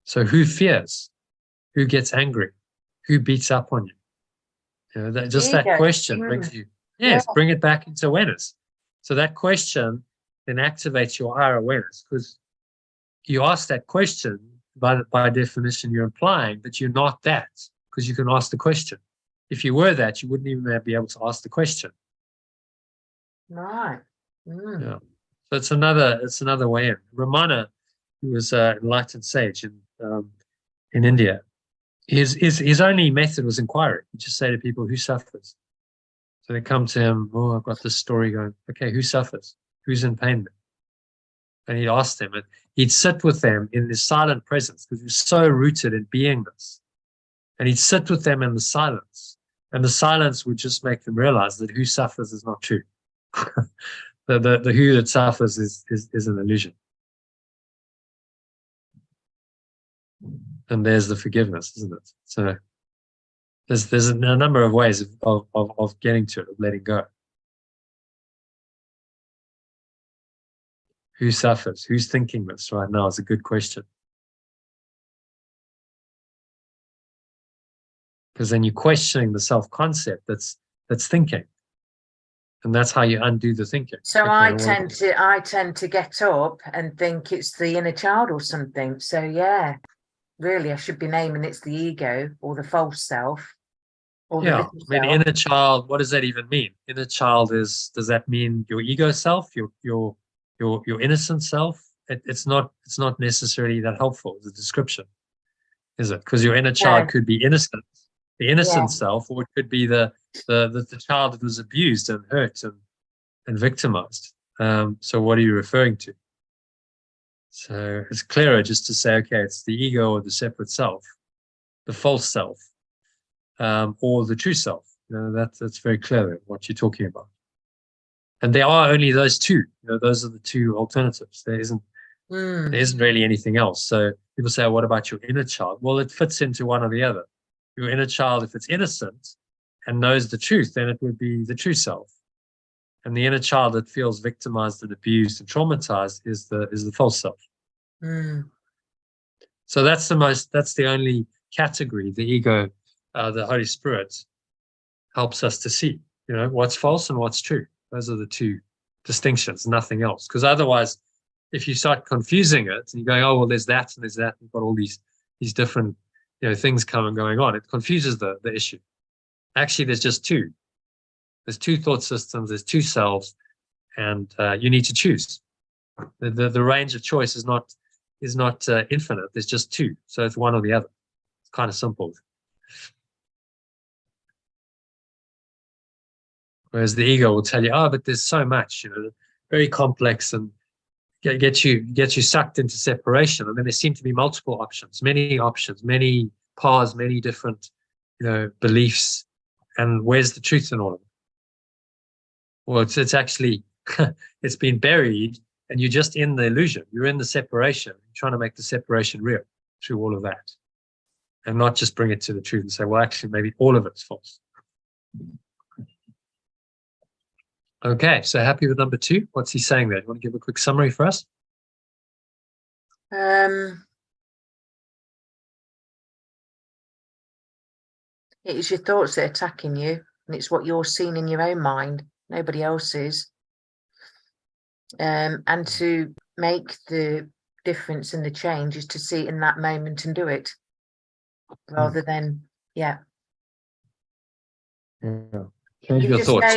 So who fears? Who gets angry? Who beats up on you? You know, that question brings you, bring it back into awareness. So that question then activates your higher awareness, because you ask that question, by definition, you're implying that you're not that, because you can ask the question. If you were that, you wouldn't even be able to ask the question. Right. Yeah. So it's another way in. Ramana, who was an enlightened sage in India, his only method was inquiry. He'd just say to people, who suffers? So they come to him, oh, I've got this story going. Okay, who suffers? Who's in pain? And he'd ask them, and he'd sit with them in this silent presence, because he was so rooted in beingness. And he'd sit with them in the silence, and the silence would just make them realize that who suffers is not true. the who that suffers is an illusion. And there's the forgiveness, isn't it? So there's a number of ways of getting to it, of letting go. Who suffers? Who's thinking this right now is a good question. Because then you're questioning the self-concept that's thinking. And that's how you undo the thinking. So I tend to get up and think it's the inner child or something. So yeah, really I should be naming it's the ego or the false self. Or the little self. Inner child, what does that even mean? Inner child does that mean your ego self, your innocent self? It's not necessarily that helpful as a description, is it? Because your inner child could be innocent, the innocent self, or it could be the child that was abused and hurt and victimized. So what are you referring to? So it's clearer just to say, okay, it's the ego or the separate self, the false self, or the true self. You know, that's very clear what you're talking about. And there are only those two. You know, those are the two alternatives. There isn't really anything else. So people say, what about your inner child? Well, it fits into one or the other. Your inner child, if it's innocent and knows the truth, then it would be the true self. And the inner child that feels victimized and abused and traumatized is the false self. So that's the only category the ego, the Holy Spirit helps us to see, you know, what's false and what's true. Those are the two distinctions, nothing else. Because otherwise, if you start confusing it and you're going, oh, well, there's that and there's that, you've got all these different, you know, things going on, it confuses the issue. Actually, there's just two. There's two thought systems, there's two selves, and you need to choose. The range of choice is not infinite. There's just two. So it's one or the other. It's kind of simple. Whereas the ego will tell you, oh, but there's so much, you know, very complex, and get you sucked into separation. And then there seem to be multiple options, many paths, many different, you know, beliefs. And where's the truth in all of it? Well, it's actually, it's been buried, and you're just in the illusion. You're in the separation. You're trying to make the separation real through all of that. And not just bring it to the truth and say, well, actually, maybe all of it's false. Okay, so happy with number 2? What's he saying there? Do you want to give a quick summary for us? It is your thoughts that are attacking you, and it's what you're seeing in your own mind, nobody else's. And to make the difference and the change is to see it in that moment and do it, rather than, Yeah. Change your thoughts.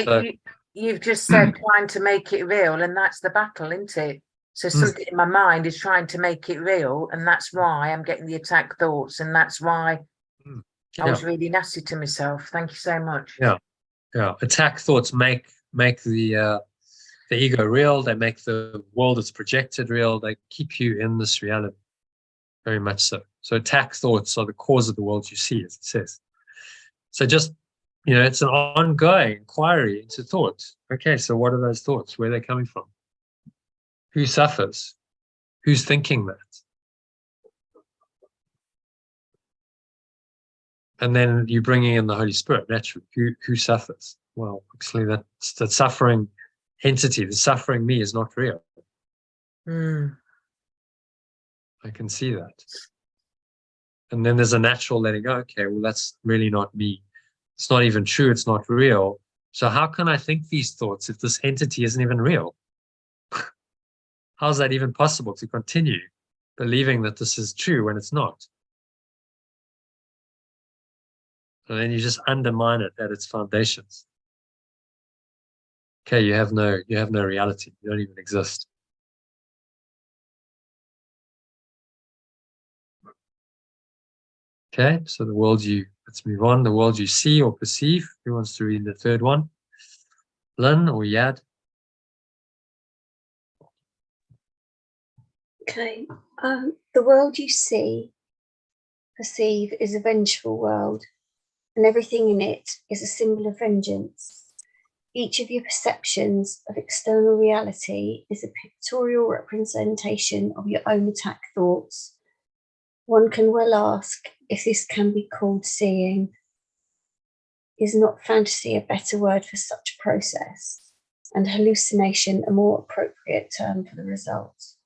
You've just said trying to make it real, and that's the battle, isn't it? So something in my mind is trying to make it real, and that's why I'm getting the attack thoughts, and that's why I was really nasty to myself. Thank you so much. Yeah. Attack thoughts make the ego real. They make the world that's projected real. They keep you in this reality, very much so. So attack thoughts are the cause of the world you see, as it says. So just, it's an ongoing inquiry into thoughts. Okay, so what are those thoughts? Where are they coming from? Who suffers? Who's thinking that? And then you're bringing in the Holy Spirit, naturally. Who suffers? Well, actually, that suffering entity, the suffering me, is not real. I can see that. And then there's a natural letting go. Okay, well, that's really not me. It's not even true. It's not real. So how can I think these thoughts if this entity isn't even real? How is that even possible to continue believing that this is true when it's not? And then you just undermine it at its foundations. Okay, you have no reality. You don't even exist. Okay, so let's move on. The world you see or perceive. Who wants to read the third one? Lynn or Yad? Okay. The world you perceive is a vengeful world, and everything in it is a symbol of vengeance. Each of your perceptions of external reality is a pictorial representation of your own attack thoughts. One can well ask if this can be called seeing. Is not fantasy a better word for such a process, and hallucination a more appropriate term for the results?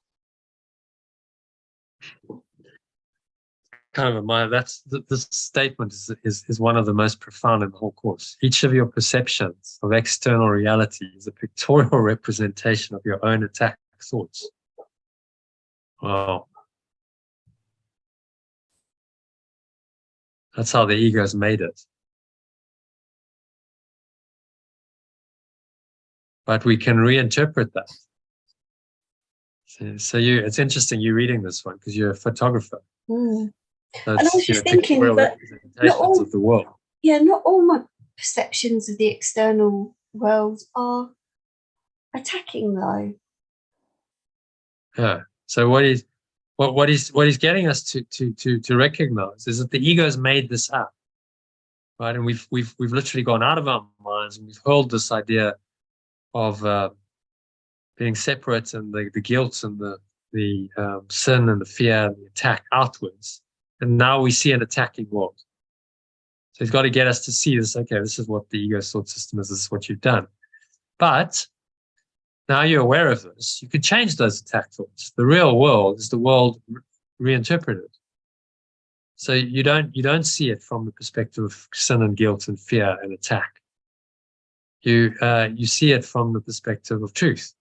Kind of admire this statement is one of the most profound in the whole course. Each of your perceptions of external reality is a pictorial representation of your own attack thoughts. Wow. That's how the ego's made it. But we can reinterpret that. So it's interesting you reading this one because you're a photographer. And I was just thinking that not all, of the world. Yeah, not all my perceptions of the external world are attacking, though. Yeah. So what he's getting us to recognize is that the ego's made this up, right? And we've literally gone out of our minds and we've hurled this idea of being separate and the guilt and the sin and the fear and the attack outwards. And now we see an attacking world. So he's got to get us to see this. Okay, this is what the ego thought system is. This is what you've done. But now you're aware of this. You can change those attack thoughts. The real world is the world reinterpreted. So you don't see it from the perspective of sin and guilt and fear and attack. You see it from the perspective of truth,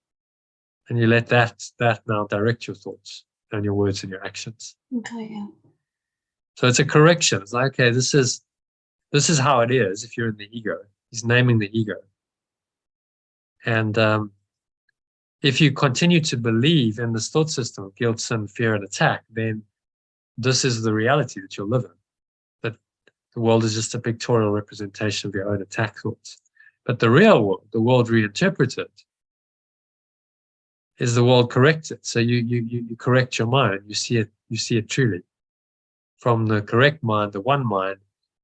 and you let that now direct your thoughts and your words and your actions. Okay, yeah. So it's a correction. It's like, okay, this is how it is if you're in the ego. He's naming the ego. And if you continue to believe in this thought system of guilt, sin, fear, and attack, then this is the reality that you'll live in. That the world is just a pictorial representation of your own attack thoughts. But the real world, the world reinterpreted, is the world corrected. So you correct your mind. You see it truly from the correct mind, the one mind,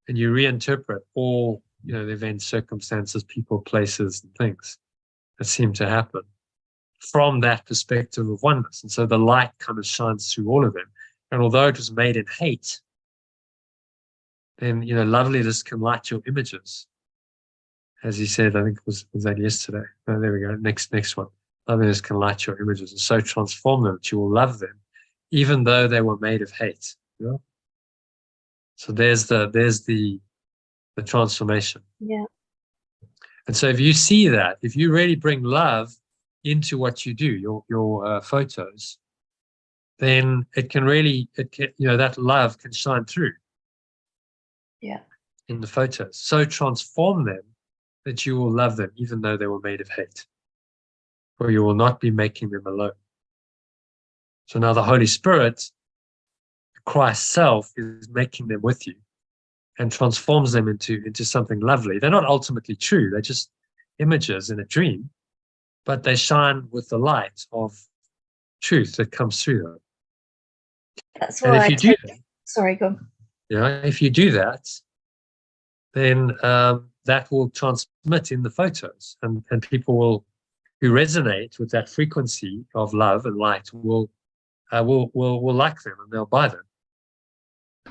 and you reinterpret all the events, circumstances, people, places, and things that seem to happen from that perspective of oneness. And so the light kind of shines through all of them. And although it was made in hate, then loveliness can light your images. As he said, I think was that yesterday. Oh, there we go. Next one. Loveliness can light your images and so transform them that you will love them, even though they were made of hate. So there's the the transformation. Yeah. And so if you see that, if you really bring love into what you do, your photos, then it can really, that love can shine through. Yeah. In the photos. So transform them that you will love them, even though they were made of hate. For you will not be making them alone. So now the Holy Spirit, Christ self, is making them with you and transforms them into something lovely. They're not ultimately true. They're just images in a dream, but they shine with the light of truth that comes through them. That's And why if you do that, sorry, go on. if you do that, then that will transmit in the photos, and people who resonate with that frequency of love and light will like them, and they'll buy them.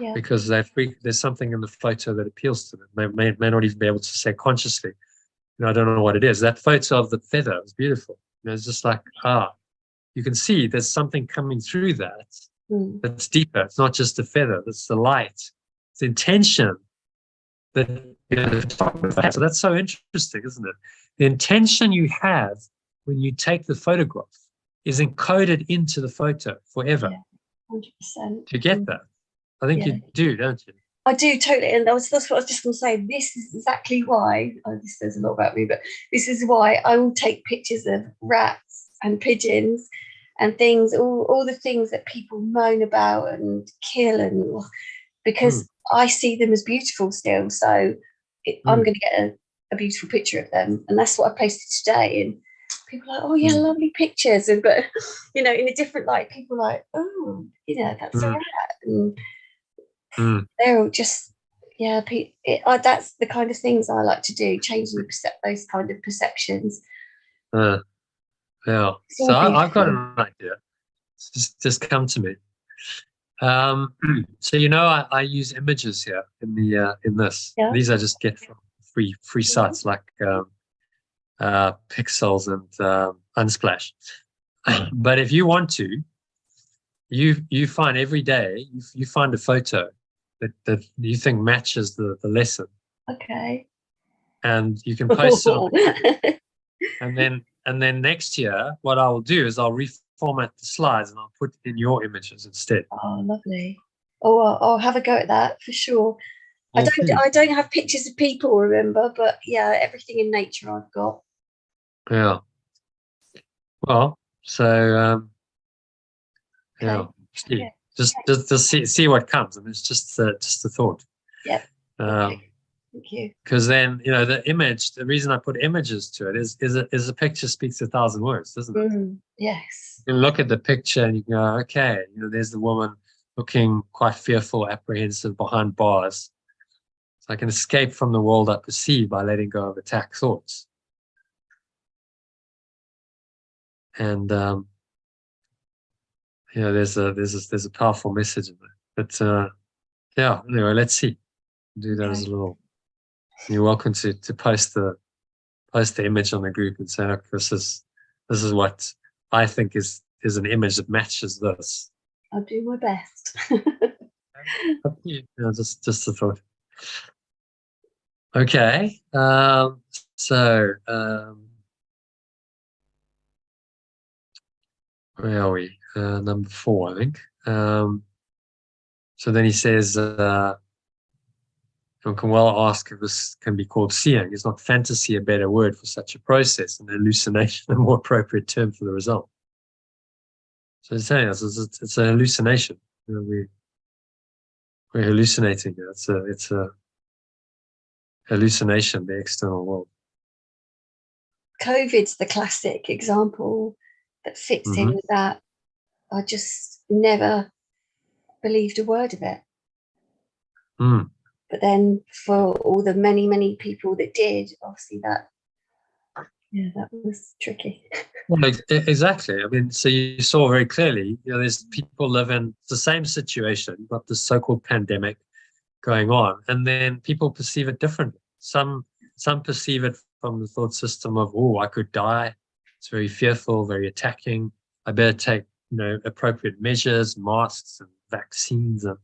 Yeah. Because there's something in the photo that appeals to them. They may not even be able to say consciously, I don't know what it is. That photo of the feather is beautiful. It's just like, you can see there's something coming through that that's deeper. It's not just the feather, it's the light. It's the intention that so that's so interesting, isn't it? The intention you have when you take the photograph is encoded into the photo forever. Yeah, 100%. Do you get that? I think you do, don't you? I do totally, and that's what I was just going to say. This is exactly why. This says a lot about me, but this is why I will take pictures of rats and pigeons and things, all the things that people moan about and kill, and because I see them as beautiful still. So I'm going to get a beautiful picture of them, and that's what I posted today. And people are like, "Oh yeah, lovely pictures," and but in a different light, people are like, "Oh, that's a rat," and they're all just that's the kind of things I like to do, changing those kind of perceptions. Yeah. So I've got an idea. Just come to me. So I use images here in this. Yeah. These I just get from free sites like Pixels and Unsplash. But if you want to, you find every day you find a photo that you think matches the lesson. Okay. And you can post it on, and then next year what I will do is I'll reformat the slides and I'll put in your images instead. Oh, lovely. Oh, I'll have a go at that for sure. I don't have pictures of people, remember, but everything in nature I've got. Yeah. Well, so just see what comes, and it's just a thought. Yeah. Thank you. Because then the image. The reason I put images to it is a picture speaks 1,000 words, doesn't it? Yes. You look at the picture and you go, okay, there's the woman looking quite fearful, apprehensive behind bars. So I can escape from the world I perceive by letting go of attack thoughts. And there's a powerful message in there. But anyway, let's see. Do that as a little. You're welcome to post the image on the group and say, look, this is what I think is an image that matches this. I'll do my best. Just a thought. Okay. So where are we? Number 4, I think. So then he says, one can well ask if this can be called seeing. Is not fantasy a better word for such a process, and hallucination a more appropriate term for the result? So he's saying it's a hallucination. We're hallucinating. It's a hallucination, the external world. COVID's the classic example that fits in with that. I just never believed a word of it. But then for all the many, many people that did, obviously that was tricky. Well, exactly. I mean, so you saw very clearly, there's people live in the same situation. You've got this so-called pandemic going on, and then people perceive it differently. Some perceive it from the thought system of, oh, I could die. It's very fearful, very attacking. I better take, appropriate measures, masks and vaccines and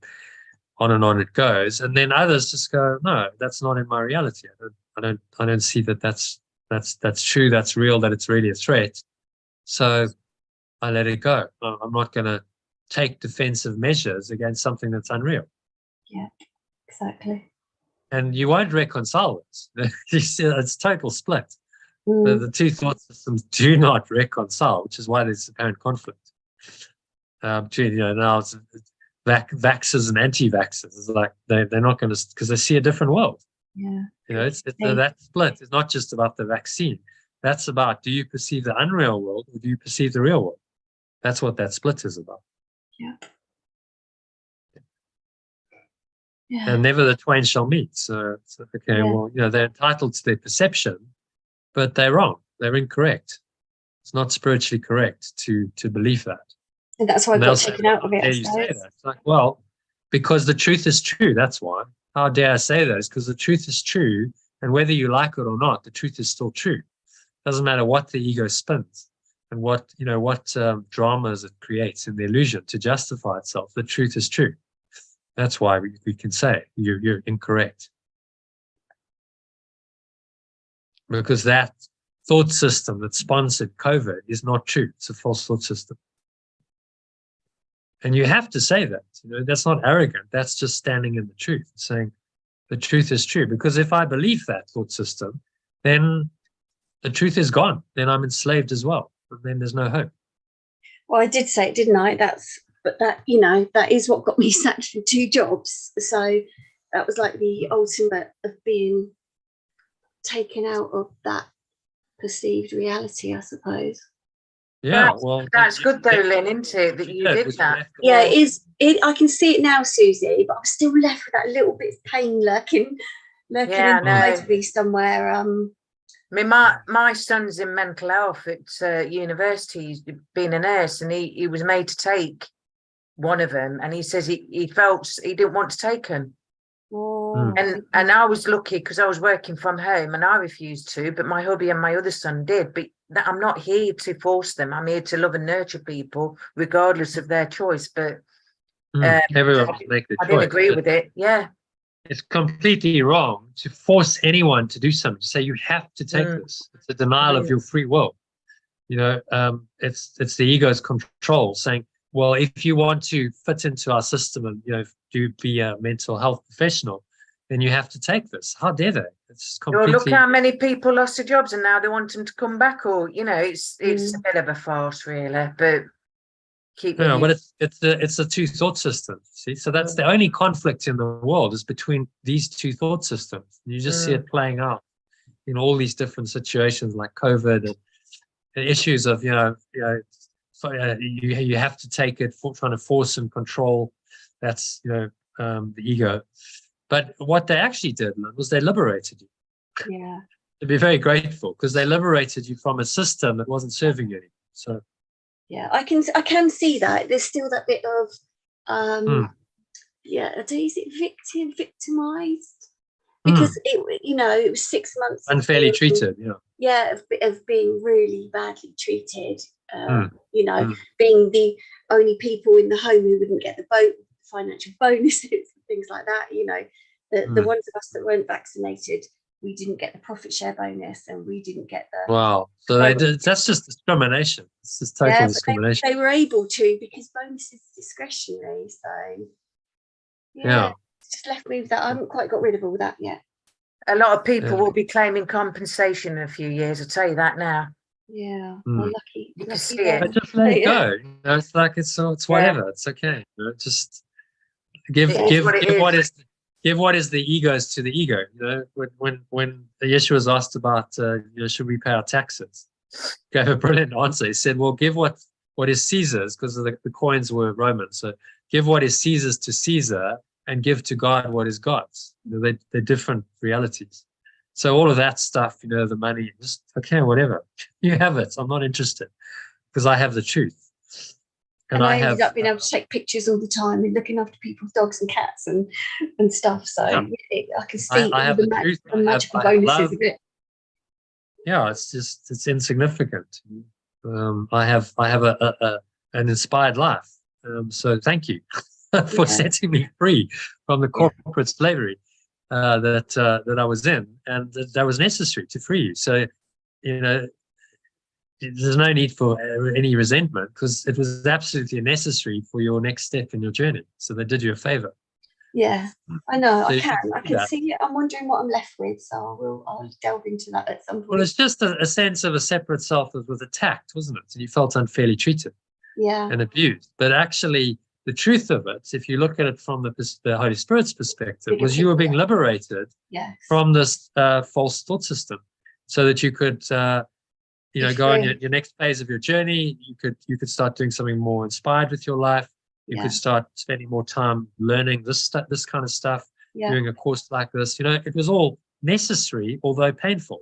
on and on it goes. And then others just go, no, that's not in my reality. I don't see that that's true, that's real, that it's really a threat. So I let it go. I'm not going to take defensive measures against something that's unreal. Yeah, exactly. And you won't reconcile it. You see, it's total split. The two thought systems do not reconcile, which is why there's apparent conflict between, now it's vaxxers and anti-vaxxers. It's like they're not going to, because they see a different world. Yeah. It's that split is not just about the vaccine. That's about, do you perceive the unreal world or do you perceive the real world? That's what that split is about. Yeah. Yeah. And never the twain shall meet. So okay, well, they're entitled to their perception, but they're wrong. They're incorrect. It's not spiritually correct to believe that. And that's why I got taken out of it. You say that? It's like, well, because the truth is true. That's why. How dare I say that? It's because the truth is true, and whether you like it or not, the truth is still true. Doesn't matter what the ego spins and what dramas it creates in the illusion to justify itself. The truth is true. That's why we can say you're incorrect, because that thought system that sponsored COVID is not true. It's a false thought system. And you have to say that. That's not arrogant. That's just standing in the truth, saying the truth is true. Because if I believe that thought system, then the truth is gone. Then I'm enslaved as well. And then there's no hope. Well, I did say it, didn't I? But that is what got me sacked from 2 jobs. So that was like the ultimate of being taken out of that perceived reality, I suppose. Yeah, that's good though, Lynn, isn't it, that you did that? Yeah, it is. I can see it now, Susie, but I'm still left with that little bit of pain lurking inside me somewhere. I mean, my son's in mental health at university. He's been a nurse, and he was made to take one of them, and he says he felt he didn't want to take them. And I was lucky because I was working from home and I refused to, but my hubby and my other son did. But I'm not here to force them. I'm here to love and nurture people regardless of their choice. But everyone must make the choice. I didn't agree with it. Yeah, it's completely wrong to force anyone to do something, to say you have to take this. It's a denial of your free will. It's the ego's control, saying, well, if you want to fit into our system and be a mental health professional, then you have to take this. How dare they? It's completely. Look how many people lost their jobs, and now they want them to come back. Or it's a bit of a farce, really. But but it's a 2 thought systems. See, so that's the only conflict in the world is between these 2 thought systems. And you just see it playing out in all these different situations, like COVID and the issues of you have to take it for trying to force and control. That's the ego. But what they actually did was they liberated you. Yeah. To be very grateful, because they liberated you from a system that wasn't serving you anymore. So yeah, I can see that. There's still that bit of is it victimized? Because it was 6 months unfairly treated, of being really badly treated. Being the only people in the home who wouldn't get the financial bonuses and things like that. The ones of us that weren't vaccinated, we didn't get the profit share bonus, and we didn't get the. Wow! So that's just discrimination. It's just total discrimination. They were able to, because bonus is discretionary. So it's just left me with that. I haven't quite got rid of all that yet. A lot of people will be claiming compensation in a few years. I'll tell you that now. Yeah, well, lucky. You can see it. But just let it go. It's like it's whatever. It's okay. Just give what is the ego's to the ego. When Yeshua was asked about should we pay our taxes, gave a brilliant answer. He said, well, give what is Caesar's, because the coins were Roman. So give what is Caesar's to Caesar, and give to God what is God's. They're different realities. So all of that stuff, the money, just okay, whatever. You have it. I'm not interested, because I have the truth. And I ended up being able to take pictures all the time and looking after people's dogs and cats and stuff. So I can see the magical bonuses of it. Yeah, it's insignificant. I have an inspired life. So thank you. for Yeah. setting me free from the corporate slavery that I was in, and that was necessary to free you. So, you know, there's no need for any resentment, because it was absolutely necessary for your next step in your journey. So they did you a favor. Yeah, I know. So I you can. can I see can that. see it. I'm wondering what I'm left with, so I'll delve into that at some Well, point. it's just a sense of a separate self that was attacked, wasn't it? And you felt unfairly treated Yeah, and abused. But actually, the truth of it, if you look at it from the Holy Spirit's perspective, Bigger was you were being picture. liberated yes. from this false thought system, so that you could, you know, Be go on free. your next phase of your journey. You could start doing something more inspired with your life. You Yeah, could start spending more time learning this kind of stuff, yeah, doing a course like this. You know, it was all necessary, although painful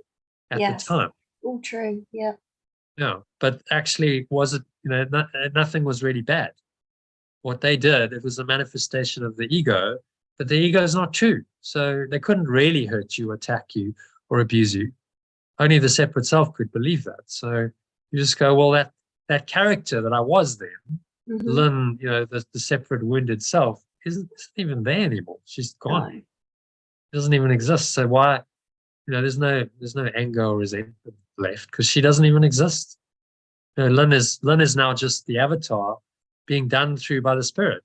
at the yes. time. All true. Yeah, No, but actually, was it, you know, nothing was really bad. What they did, it was a manifestation of the ego, but the ego is not true. So they couldn't really hurt you, attack you, or abuse you. Only the separate self could believe that. So you just go, well, that character that I was then, hmm Lynn, you know, the separate wounded self, isn't even there anymore. She's gone. no. Doesn't even exist. So why, you know, there's no anger or resentment left, because she doesn't even exist. You know, Lynn is now just the avatar being done through by the spirit.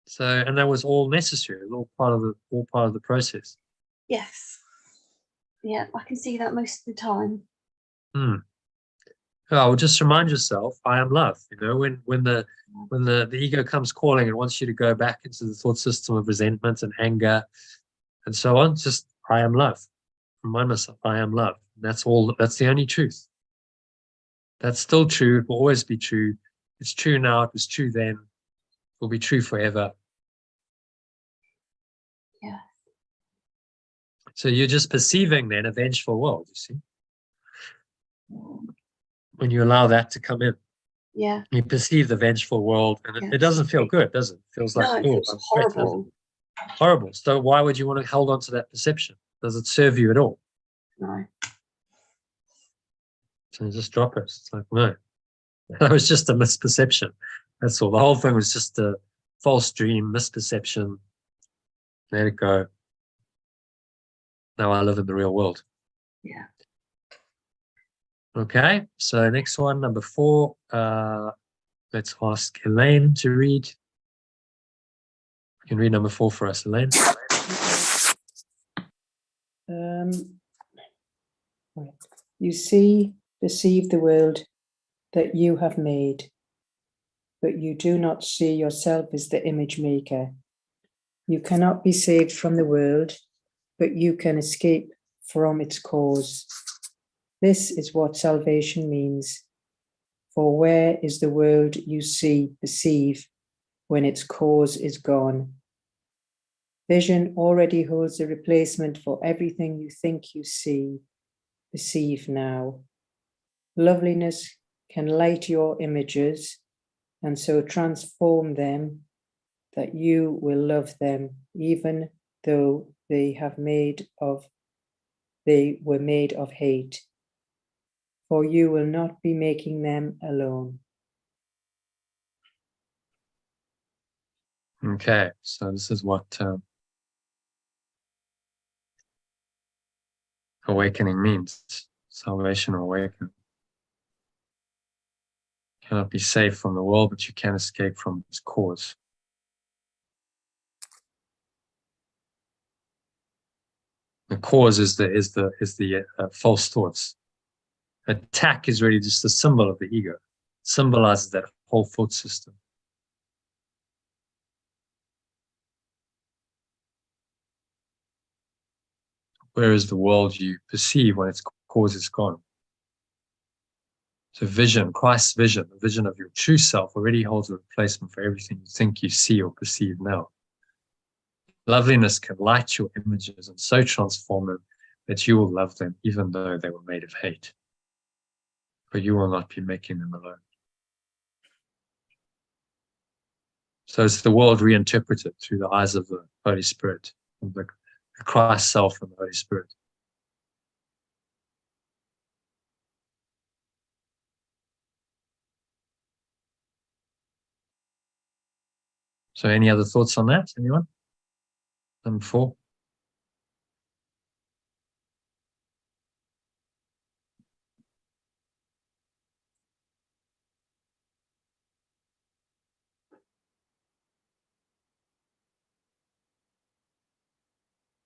So, and that was all necessary. It was all part of the process. Yes. Yeah, I can see that most of the time. Hmm. Oh, well, just remind yourself, I am love. You know, when the ego comes calling and wants you to go back into the thought system of resentment and anger and so on, just I am love. Remind myself, I am love. That's all. That's the only truth. That's still true. It will always be true. It's true now. It was true then. It will be true forever. Yeah. So you're just perceiving then a vengeful world, you see. When you allow that to come in, Yeah. you perceive the vengeful world, and it Yes. doesn't feel good, does it? It feels like, No, it oh, feels I'm threatened. horrible. Horrible. So why would you want to hold on to that perception? Does it serve you at all? No. So just drop it. It's like, no, that was just a misperception. That's all. The whole thing was just a false dream, misperception. Let it go. Now I live in the real world. Yeah. Okay, so next one, number 4. Let's ask Elaine to read. You can read number 4 for us, Elaine. You perceive the world that you have made, but you do not see yourself as the image maker. You cannot be saved from the world, but you can escape from its cause. This is what salvation means. For where is the world you perceive, when its cause is gone? Vision already holds a replacement for everything you think you perceive now. Loveliness can light your images and so transform them that you will love them, even though they were made of hate. For you will not be making them alone. Okay, so this is what awakening means. Salvation or awakening. You cannot be saved from the world, but you can escape from its cause. The cause is the false thoughts. Attack is really just a symbol of the ego. It symbolizes that whole thought system. Where is the world you perceive when its cause is gone? So vision, Christ's vision, the vision of your true self, already holds a replacement for everything you think you see or perceive now. Loveliness can light your images and so transform them that you will love them even though they were made of hate. But you will not be making them alone. So it's the world reinterpreted through the eyes of the Holy Spirit, of the Christ self and the Holy Spirit. So any other thoughts on that? Anyone? Number 4.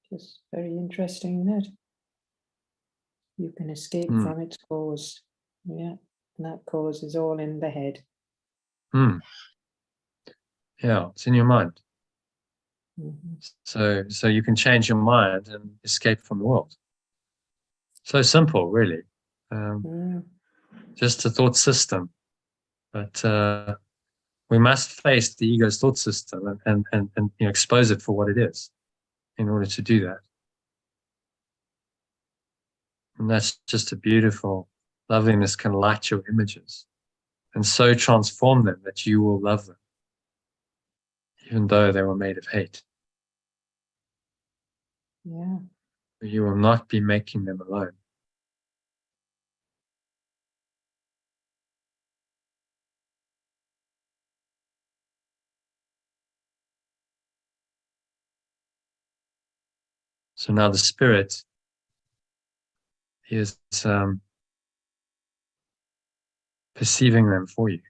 Just very interesting, isn't it? You can escape from its cause. Yeah. And that cause is all in the head. Yeah, it's in your mind. Mm-hmm. So you can change your mind and escape from the world. So simple, really. Just a thought system. But we must face the ego's thought system and expose it for what it is in order to do that. And that's just a beautiful loveliness can light your images and so transform them that you will love them, even though they were made of hate. Yeah. You will not be making them alone. So now the spirit is perceiving them for you.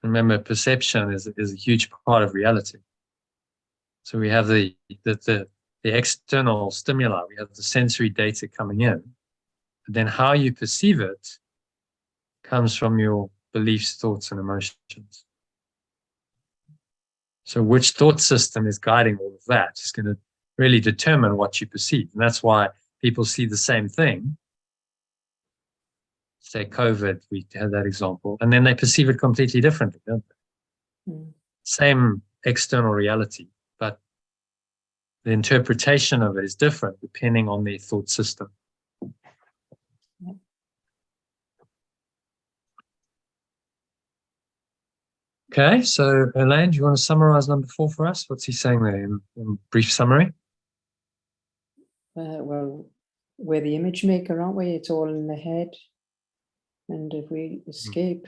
Remember, perception is a huge part of reality. So we have the external stimuli, we have the sensory data coming in, but then how you perceive it comes from your beliefs, thoughts, and emotions. So which thought system is guiding all of that is going to really determine what you perceive. And that's why people see the same thing. Say COVID, we had that example, and then they perceive it completely differently, don't they? Same external reality, but the interpretation of it is different depending on their thought system. Okay, so Elaine, do you want to summarize number 4 for us? What's he saying there in brief summary? Well, we're the image maker, aren't we? It's all in the head. And if we escape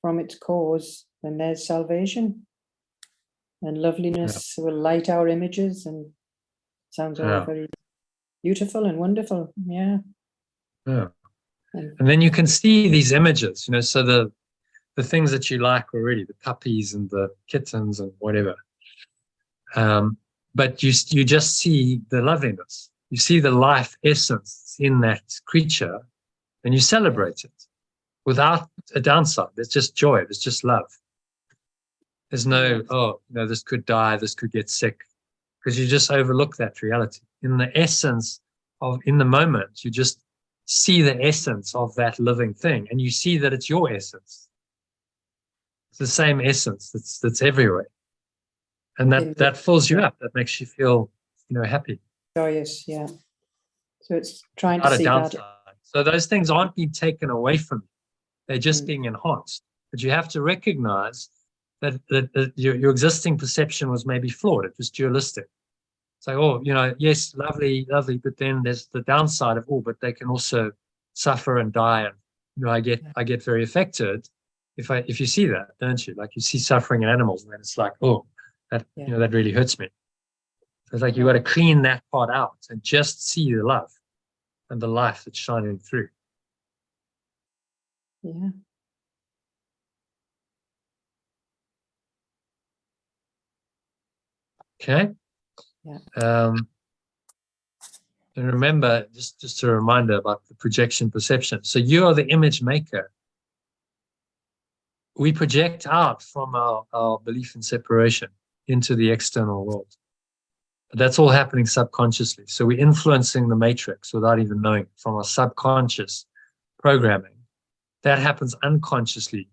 from its cause, then there's salvation. And loveliness will light our images, and sounds all very beautiful and wonderful. Yeah. Yeah. And then you can see these images, so the things that you like already, the puppies and the kittens and whatever. But you just see the loveliness. You see the life essence in that creature, and you celebrate it without a downside. There's just joy. There's just love. There's no, this could die, this could get sick, because you just overlook that reality. In the essence in the moment, you just see the essence of that living thing, and you see that it's your essence. It's the same essence that's everywhere. And that fills you up. That makes you feel, happy. Joyous, yeah. So it's trying to Not a see downside. that. So those things aren't being taken away from you. They're just being enhanced. But you have to recognize that your existing perception was maybe flawed. It was dualistic. It's like, yes, lovely, but then there's the downside of, but they can also suffer and die. And, I get very affected if you see that, don't you? Like you see suffering in animals, and then it's like, that really hurts me. So it's like you got to clean that part out and just see the love and the life that's shining through. Yeah. Okay. Yeah. And remember, just a reminder about the projection perception. So you are the image maker. We project out from our belief in separation into the external world. But that's all happening subconsciously. So we're influencing the matrix without even knowing it from our subconscious programming. That happens unconsciously.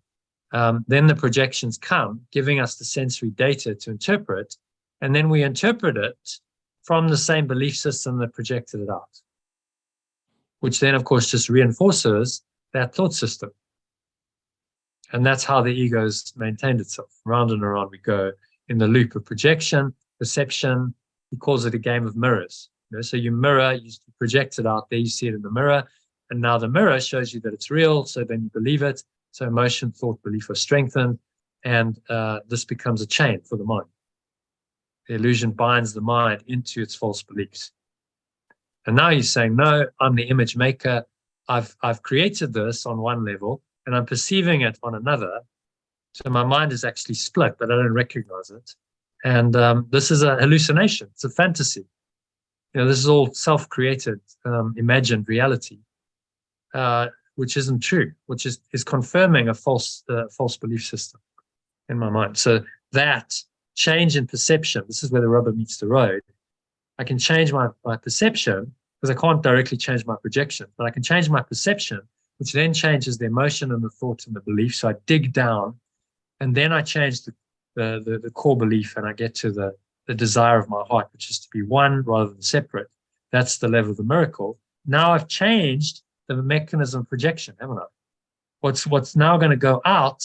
Then the projections come, giving us the sensory data to interpret, and then we interpret it from the same belief system that projected it out, which then, of course, just reinforces that thought system. And that's how the ego's maintained itself. Round and around we go in the loop of projection, perception. He calls it a game of mirrors. So you mirror, you project it out there, you see it in the mirror, and now the mirror shows you that it's real, so then you believe it. So emotion, thought, belief are strengthened. And this becomes a chain for the mind. The illusion binds the mind into its false beliefs. And now you're saying, no, I'm the image maker. I've created this on one level and I'm perceiving it on another. So my mind is actually split, but I don't recognize it. And this is a hallucination. It's a fantasy. This is all self-created, imagined reality, which isn't true, which is confirming a false belief system in my mind. So that change in perception, this is where the rubber meets the road. I can change my perception because I can't directly change my projection, but I can change my perception, which then changes the emotion and the thought and the belief. So I dig down, and then I change the core belief, and I get to the desire of my heart, which is to be one rather than separate. That's the level of the miracle. Now I've changed the mechanism of projection, haven't I? What's now going to go out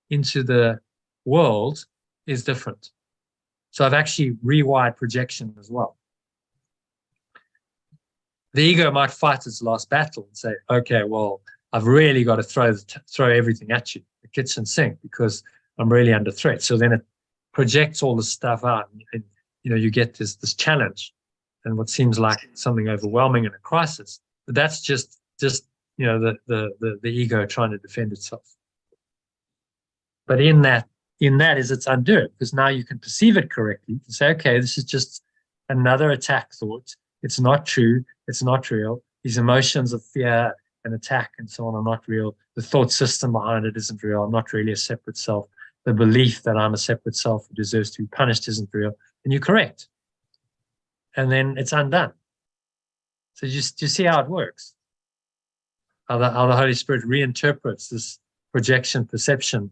into the world is different. So I've actually rewired projection as well. The ego might fight its last battle and say, okay, well, I've really got to throw everything at you, the kitchen sink, because I'm really under threat. So then it projects all this stuff out, and you get this challenge and what seems like something overwhelming in a crisis. But that's just the ego trying to defend itself. But in that is its undo it, because now you can perceive it correctly. You can say, okay, this is just another attack thought. It's not true. It's not real. These emotions of fear and attack and so on are not real. The thought system behind it isn't real. I'm not really a separate self. The belief that I'm a separate self who deserves to be punished isn't real. And you're correct. And then it's undone. So you see how it works. How the Holy Spirit reinterprets this projection, perception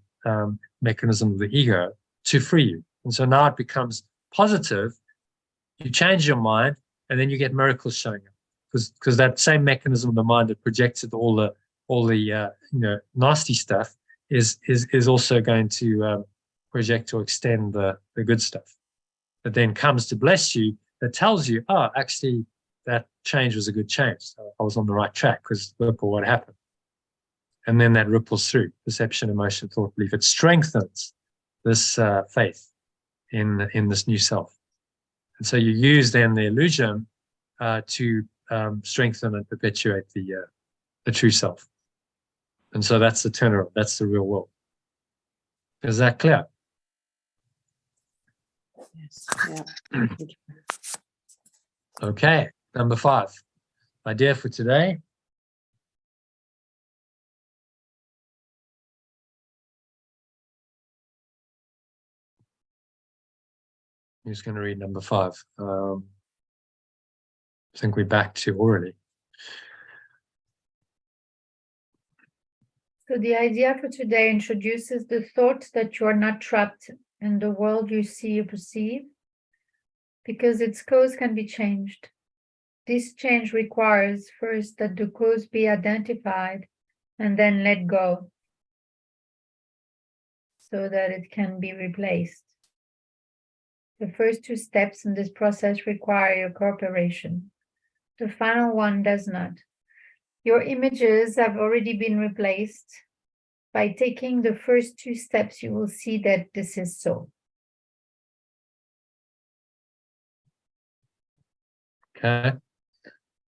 mechanism of the ego to free you. And so now it becomes positive. You change your mind, and then you get miracles showing up. Because that same mechanism of the mind that projected all the nasty stuff is also going to project or extend the good stuff. That then comes to bless you, that tells you, oh, actually, that change was a good change. So I was on the right track, because look at what happened. And then that ripples through perception, emotion, thought, belief. It strengthens this faith in this new self. And so you use then the illusion to strengthen and perpetuate the true self. And so that's the turnaround. That's the real world. Is that clear? Yes. Yeah. Okay. Number 5. Idea for today. Who's going to read number 5? I think we're back to already. So the idea for today introduces the thought that you are not trapped in the world you see or perceive, because its cause can be changed. This change requires first that the cause be identified and then let go, so that it can be replaced. The first 2 steps in this process require your cooperation. The final one does not. Your images have already been replaced. By taking the first 2 steps, you will see that this is so. Okay.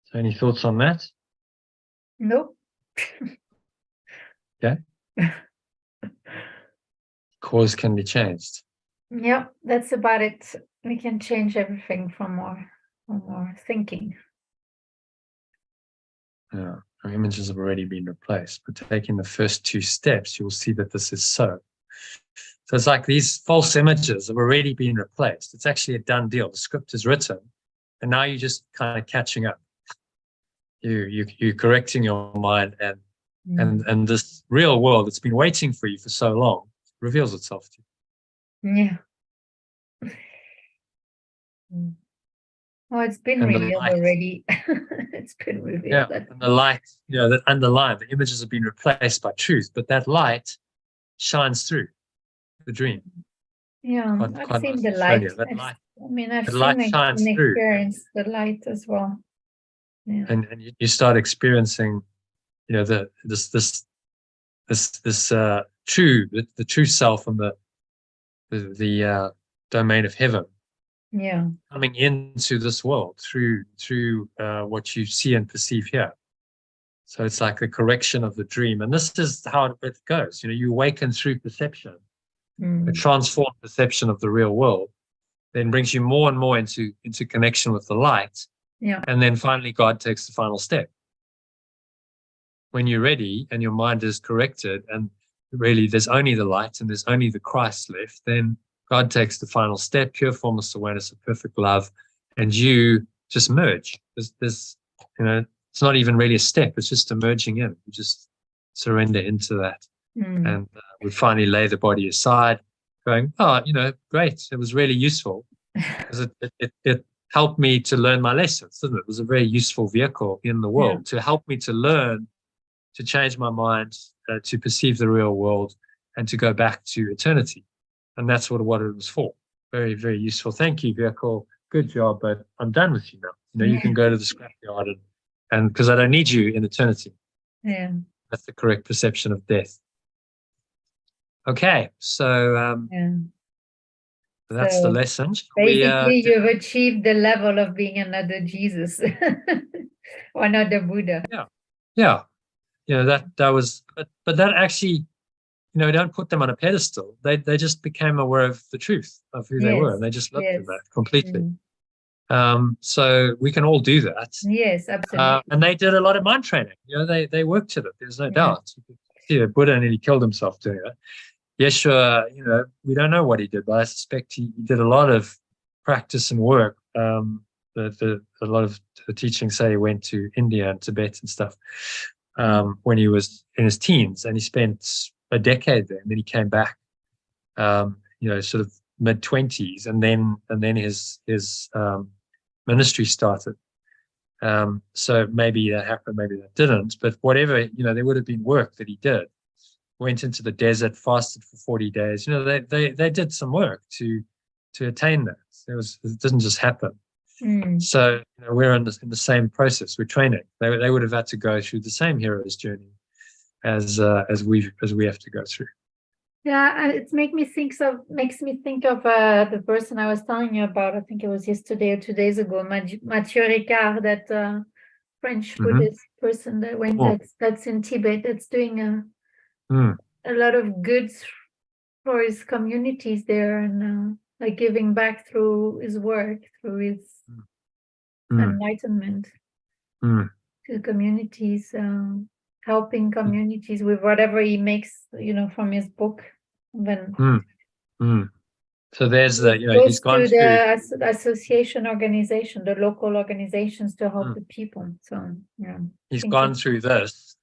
So any thoughts on that? Nope. Okay. Cause can be changed. Yeah, that's about it. We can change everything from more thinking. Yeah, our images have already been replaced. But taking the first 2 steps, you will see that this is so. So it's like these false images have already been replaced. It's actually a done deal. The script is written, and now you're just kind of catching up. You're correcting your mind, and this real world that's been waiting for you for so long reveals itself to you. Yeah. Oh, it's been And the revealed light. already. It's been revealed. Yeah, and the light, that underlying, the images have been replaced by truth, but that light shines through the dream. Yeah, I've seen the light. I've light shines seen through. experienced the light as well. Yeah. And you start experiencing, this the true self and the domain of heaven Yeah. coming into this world through what you see and perceive here. So it's like the correction of the dream. And this is how it goes. You awaken through perception, a transformed perception of the real world, then brings you more and more into connection with the light. Yeah. And then finally, God takes the final step. When you're ready and your mind is corrected and really there's only the light and there's only the Christ left, then God takes the final step, pure formless awareness of perfect love, and you just merge. There's it's not even really a step. It's just a merging in. You just surrender into that. And we finally lay the body aside going, oh, great. It was really useful because it helped me to learn my lessons, didn't it? It was a very useful vehicle in the world to help me to learn, to change my mind, to perceive the real world, and to go back to eternity. And that's what it was for. Very, very useful. Thank you, vehicle. Good job, but I'm done with you now. You can go to the scrapyard and because I don't need you in eternity. Yeah. That's the correct perception of death. Okay, so that's the lesson. Basically, you've achieved the level of being another Jesus or another Buddha. Yeah. That was, but that actually, don't put them on a pedestal. They just became aware of the truth of who they were, and they just lived in that completely. So we can all do that. Yes, absolutely. And they did a lot of mind training. They worked at it. There's no doubt. You could see Buddha nearly killed himself doing it. Yeshua, we don't know what he did, but I suspect he did a lot of practice and work. A lot of the teachings say he went to India and Tibet and stuff when he was in his teens, and he spent a decade there, and then he came back, sort of mid-20s, and then his ministry started. So maybe that happened, maybe that didn't, but whatever, there would have been work that he did. Went into the desert, fasted for 40 days. They did some work to attain that. It didn't just happen. So we're in the same process. We're training. They would have had to go through the same hero's journey as we have to go through. Yeah, it makes me think of the person I was telling you about. I think it was yesterday or 2 days ago, Mathieu Ricard, that French Buddhist person that went that's in Tibet, that's doing a lot of good for his communities there, and like giving back through his work, through his enlightenment to communities, helping communities with whatever he makes, from his book. Then so there's he's gone to through the association organization, the local organizations to help the people. So he's gone through this,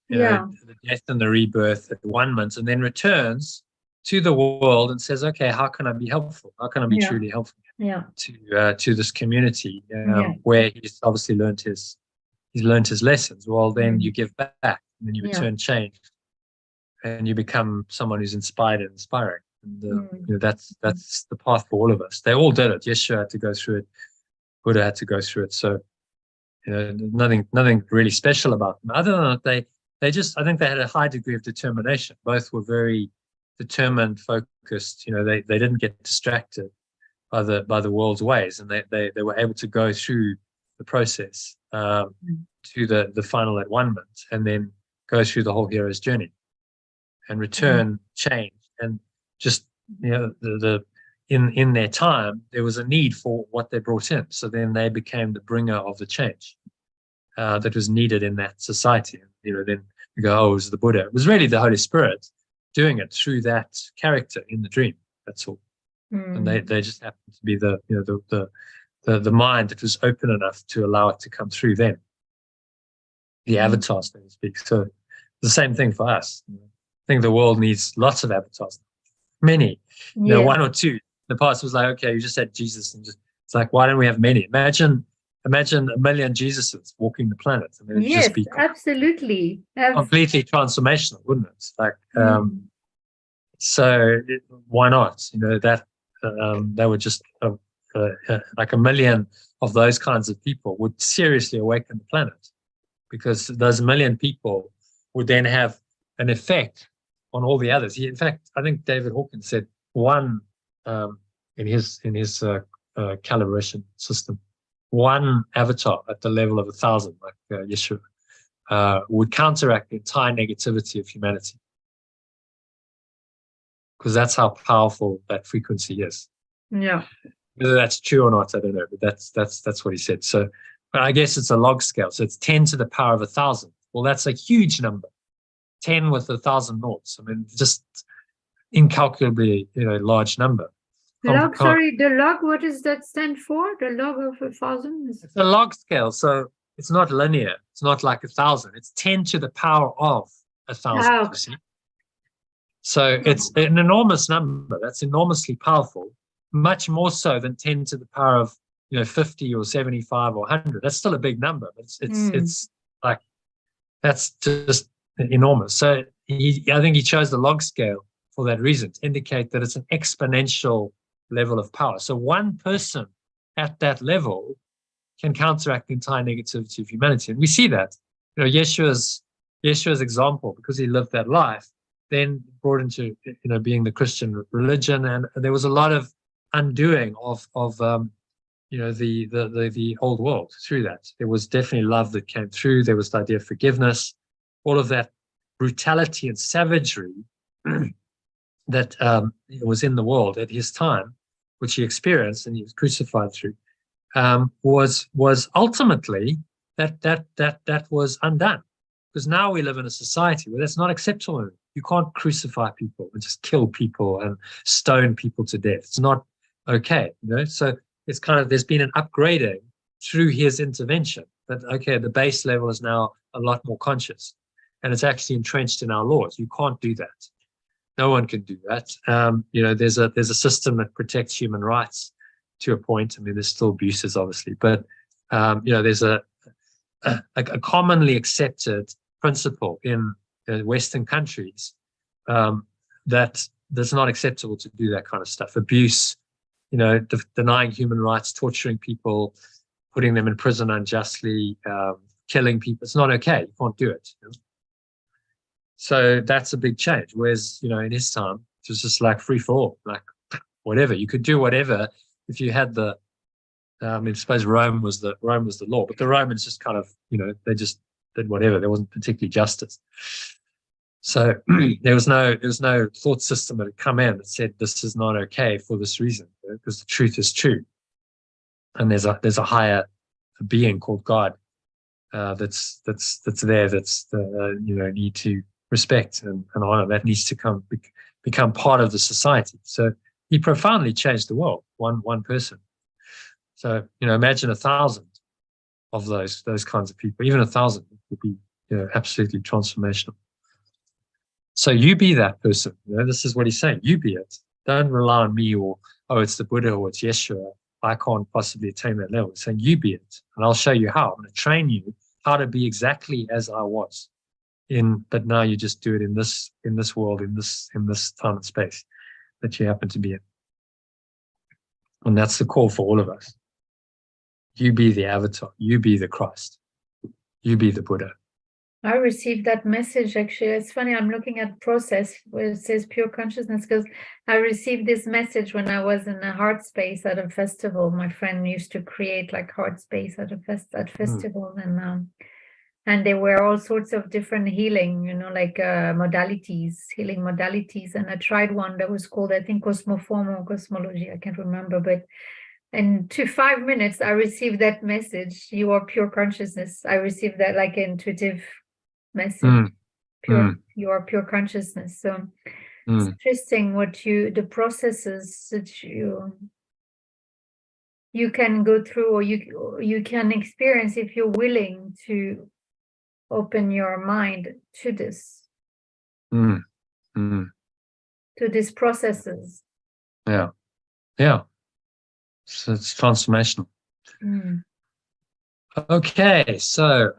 the death and the rebirth, the one-ment, and then returns to the world and says, okay, how can I be helpful? How can I be truly helpful to this community where he's obviously learned his lessons? Well, then you give back, and then you return change, and you become someone who's inspired and inspiring. And that's the path for all of us. They all did it. Yeshua had to go through it. Buddha had to go through it. So nothing really special about them, other than that I think they had a high degree of determination. Both were very determined, focused. They didn't get distracted by the world's ways, and they were able to go through the process to the final at one-ment, and then go through the whole hero's journey and return change. And just in their time, there was a need for what they brought in. So then they became the bringer of the change that was needed in that society. Then you go, oh, it was the Buddha. It was really the Holy Spirit doing it through that character in the dream. That's all. And they just happened to be the mind that was open enough to allow it to come through them. The avatar, so to speak. So the same thing for us. I think the world needs lots of avatars. Many. One or two. The past was like, okay, you just had Jesus, and it's like, why don't we have many? Imagine a million Jesuses walking the planet. I mean, it'd just be absolutely. Completely transformational, wouldn't it? Like, so why not? That they were just like a million of those kinds of people would seriously awaken the planet, because those million people would then have an effect on all the others. In fact, I think David Hawkins said one in his calibration system, one avatar at the level of 1,000, like Yeshua, would counteract the entire negativity of humanity. Because that's how powerful that frequency is. Yeah. Whether that's true or not, I don't know, but that's what he said. So, but I guess it's a log scale. So it's 10 to the power of 1,000. Well, that's a huge number. 10 with 1,000 noughts. I mean, just incalculably, large number. Log, sorry, the log, what does that stand for? The log of 1,000? It's a log scale, so it's not linear. It's not like 1,000. It's 10 to the power of 1,000, Oh. you see. So it's an enormous number. That's enormously powerful, much more so than 10 to the power of 50 or 75 or 100. That's still a big number. It's like, that's just enormous. So I think he chose the log scale for that reason, to indicate that it's an exponential level of power. So one person at that level can counteract the entire negativity of humanity. And we see that, Yeshua's example, because he lived that life, then brought into, being the Christian religion. And there was a lot of undoing of the old world through that. There was definitely love that came through. There was the idea of forgiveness, all of that brutality and savagery that was in the world at his time, which he experienced and he was crucified through, was ultimately that was undone. Because now we live in a society where that's not acceptable. You can't crucify people and just kill people and stone people to death. It's not okay, So it's kind of, there's been an upgrading through his intervention. But okay, the base level is now a lot more conscious, and it's actually entrenched in our laws. You can't do that. No one can do that. There's a system that protects human rights to a point. I mean, there's still abuses, obviously, but there's a commonly accepted principle in Western countries that's not acceptable to do that kind of stuff. Abuse, denying human rights, torturing people, putting them in prison unjustly, killing people. It's not okay. You can't do it. So that's a big change. Whereas, in his time, it was just like free for all, like whatever. You could do whatever if you had the. I suppose Rome was the law, but the Romans just kind of, they just did whatever. There wasn't particularly justice. So there was no thought system that had come in that said this is not okay for this reason, because the truth is true, and there's a higher being called God that's there, that's need to respect and honor, that needs to become part of the society. So he profoundly changed the world, one person. So imagine 1,000 of those kinds of people. Even 1,000 would be absolutely transformational. So you be that person. This is what he's saying. You be it. Don't rely on me or it's the Buddha or it's Yeshua. I can't possibly attain that level. He's saying you be it, and I'll show you how. I'm going to train you how to be exactly as I was. But now you just do it in this world, in this time and space that you happen to be in. And that's the call for all of us. You be the avatar. You be the Christ. You be the Buddha. I received that message, actually. It's funny, I'm looking at process where it says pure consciousness, because I received this message when I was in a heart space at a festival. My friend used to create like heart space at festivals, and there were all sorts of different healing, modalities, healing modalities. And I tried one that was called, I think, Cosmoform or Cosmology. I can't remember, but in 5 minutes, I received that message. You are pure consciousness. I received that like intuitive message. You are pure consciousness. So it's interesting the processes that you can go through, or you can experience if you're willing to open your mind to this, to these processes. Yeah. So it's transformational. Okay, so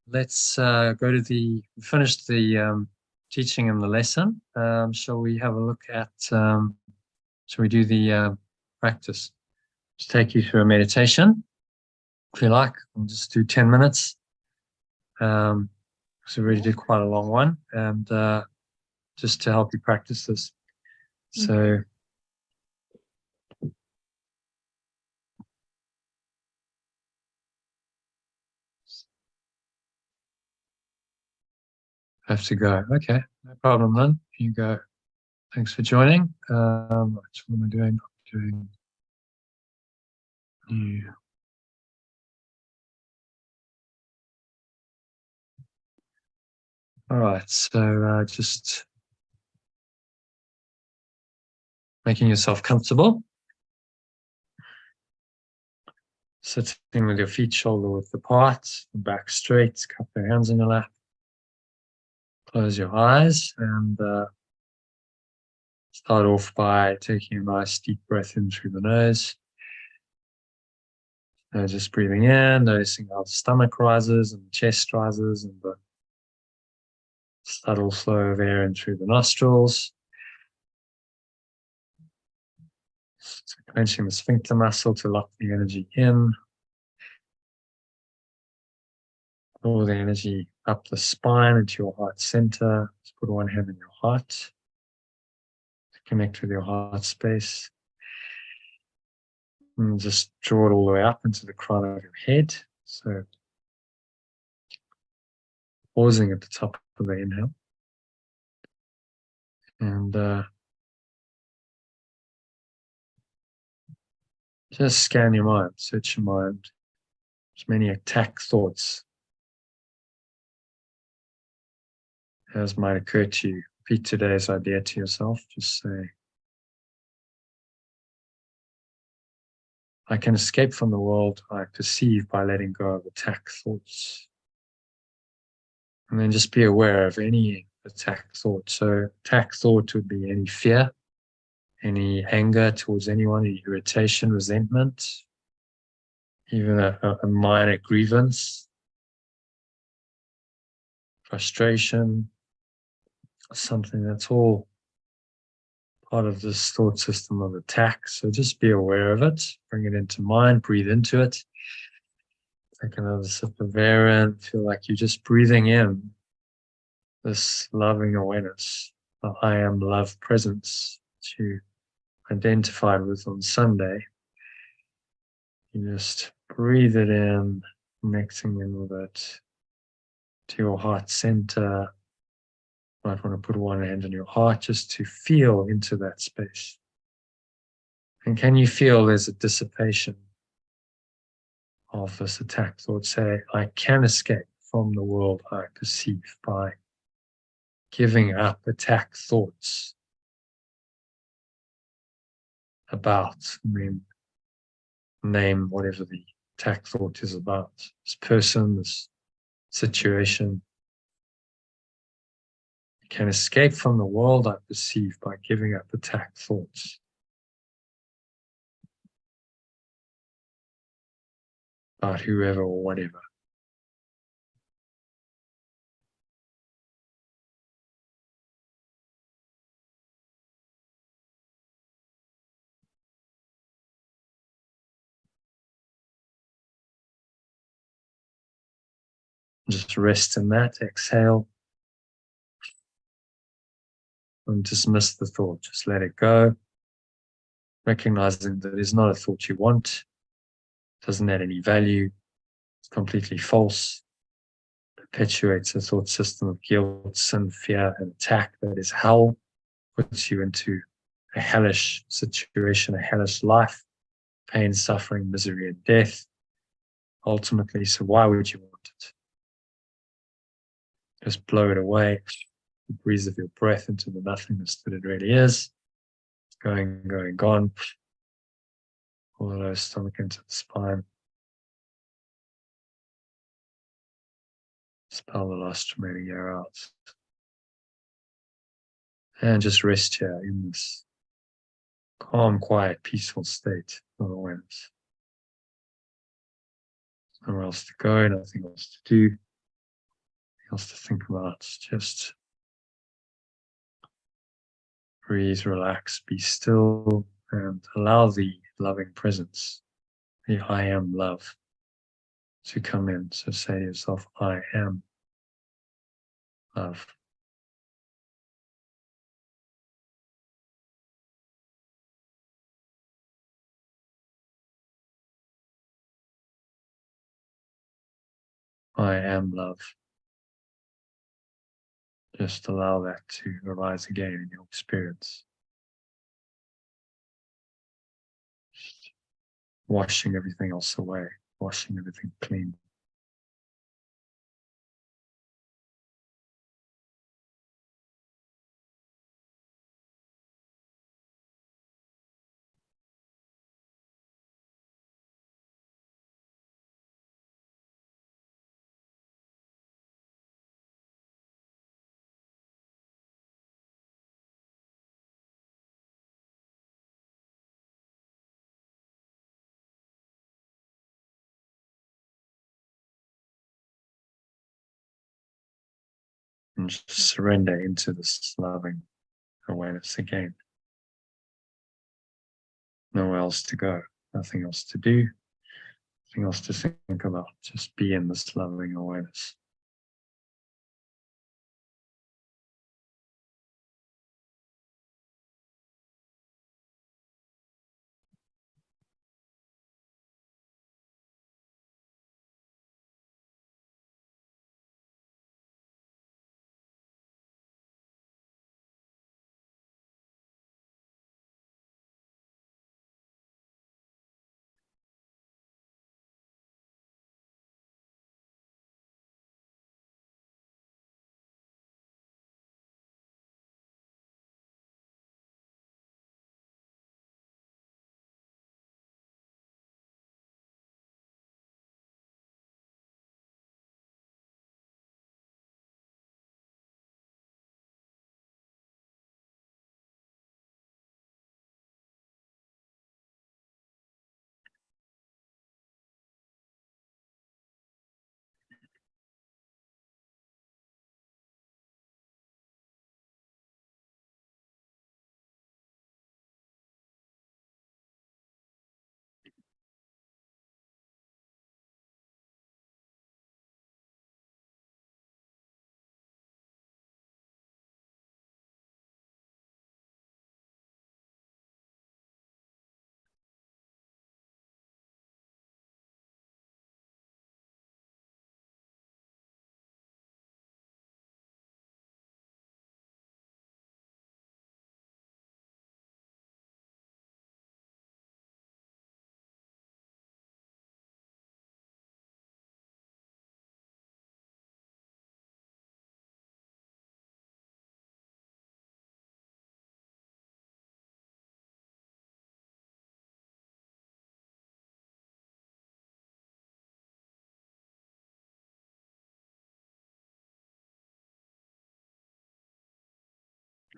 let's go to finish the teaching and the lesson. Shall we have a look at, shall we do the practice? Just take you through a meditation, if you like. We'll just do 10 minutes. So we already did quite a long one. And just to help you practice this. So I have to go. Okay, no problem then. You go. Thanks for joining. What am I doing? I'm doing new. All right, so just making yourself comfortable. Sitting with your feet shoulder width apart, back straight, cup your hands in your lap. Close your eyes and start off by taking a nice deep breath in through the nose. Just breathing in, noticing how the stomach rises and the chest rises, and the subtle flow of air in through the nostrils. So clenching the sphincter muscle to lock the energy in. Pull the energy up the spine into your heart center. Just put one hand in your heart to connect with your heart space. And just draw it all the way up into the crown of your head. So pausing at the top of the inhale. And just scan your mind, search your mind. As many attack thoughts as might occur to you. Repeat today's idea to yourself. Just say, I can escape from the world I perceive by letting go of attack thoughts. And then just be aware of any attack thought. So attack thought would be any fear, any anger towards anyone, any irritation, resentment, even a minor grievance, frustration, something that's all part of this thought system of attack. So just be aware of it, bring it into mind, breathe into it. Take another sip of air and feel like you're just breathing in this loving awareness, the I am love presence that you identified with on Sunday. You just breathe it in, mixing in with it to your heart center. You might want to put one hand on your heart just to feel into that space. And can you feel there's a dissipation of this attack thought? Say, I can escape from the world I perceive by giving up attack thoughts about, name whatever the attack thought is about. This person, this situation. You can escape from the world I perceive by giving up attack thoughts about whoever or whatever. Just rest in that, exhale, and dismiss the thought. Just let it go, recognizing that it is not a thought you want, doesn't add any value, it's completely false, perpetuates a thought system of guilt, sin, fear, and attack that is hell, puts you into a hellish situation, a hellish life, pain, suffering, misery, and death, ultimately. So why would you want it? Just blow it away. The breeze of your breath into the nothingness that it really is. Going, gone. All the low stomach into the spine. Expel the last remaining air out. And just rest here in this calm, quiet, peaceful state of awareness. Nowhere else to go, nothing else to do, nothing else to think about. Just breathe, relax, be still, and allow the loving presence, the I am love, to come in. So say to yourself, I am love. I am love. Just allow that to arise again in your experience. Just washing everything else away, washing everything clean. And just surrender into this loving awareness again. Nowhere else to go, nothing else to do, nothing else to think about. Just be in this loving awareness.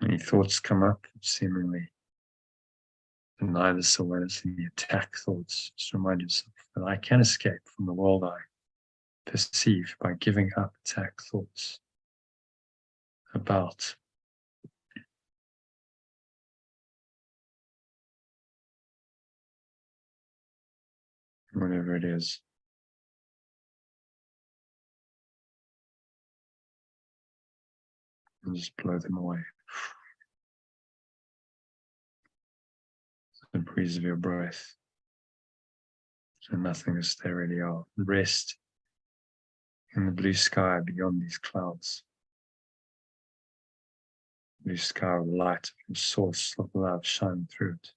Any thoughts come up, seemingly deny this awareness and the attack thoughts. Just remind yourself that I can escape from the world I perceive by giving up attack thoughts about whatever it is. And just blow them away. The breeze of your breath. So nothingness they really are. Rest in the blue sky beyond these clouds. Blue sky with light from source of love shining through it.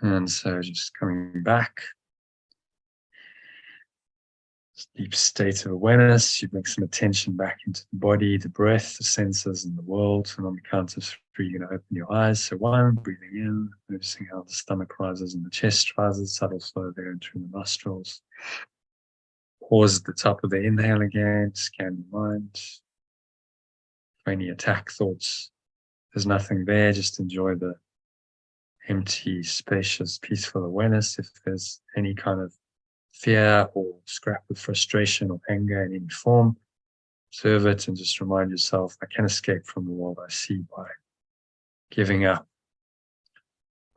And so just coming back, deep state of awareness, you bring some attention back into the body, the breath, the senses, and the world. And on the count of 3, you're going to open your eyes. So 1, breathing in, noticing how the stomach rises and the chest rises, subtle flow there and through the nostrils. Pause at the top of the inhale again, scan your mind. For any attack thoughts, there's nothing there, just enjoy the empty, spacious, peaceful awareness. If there's any kind of fear or scrap of frustration or anger in any form, observe it and just remind yourself, I can escape from the world I see by giving up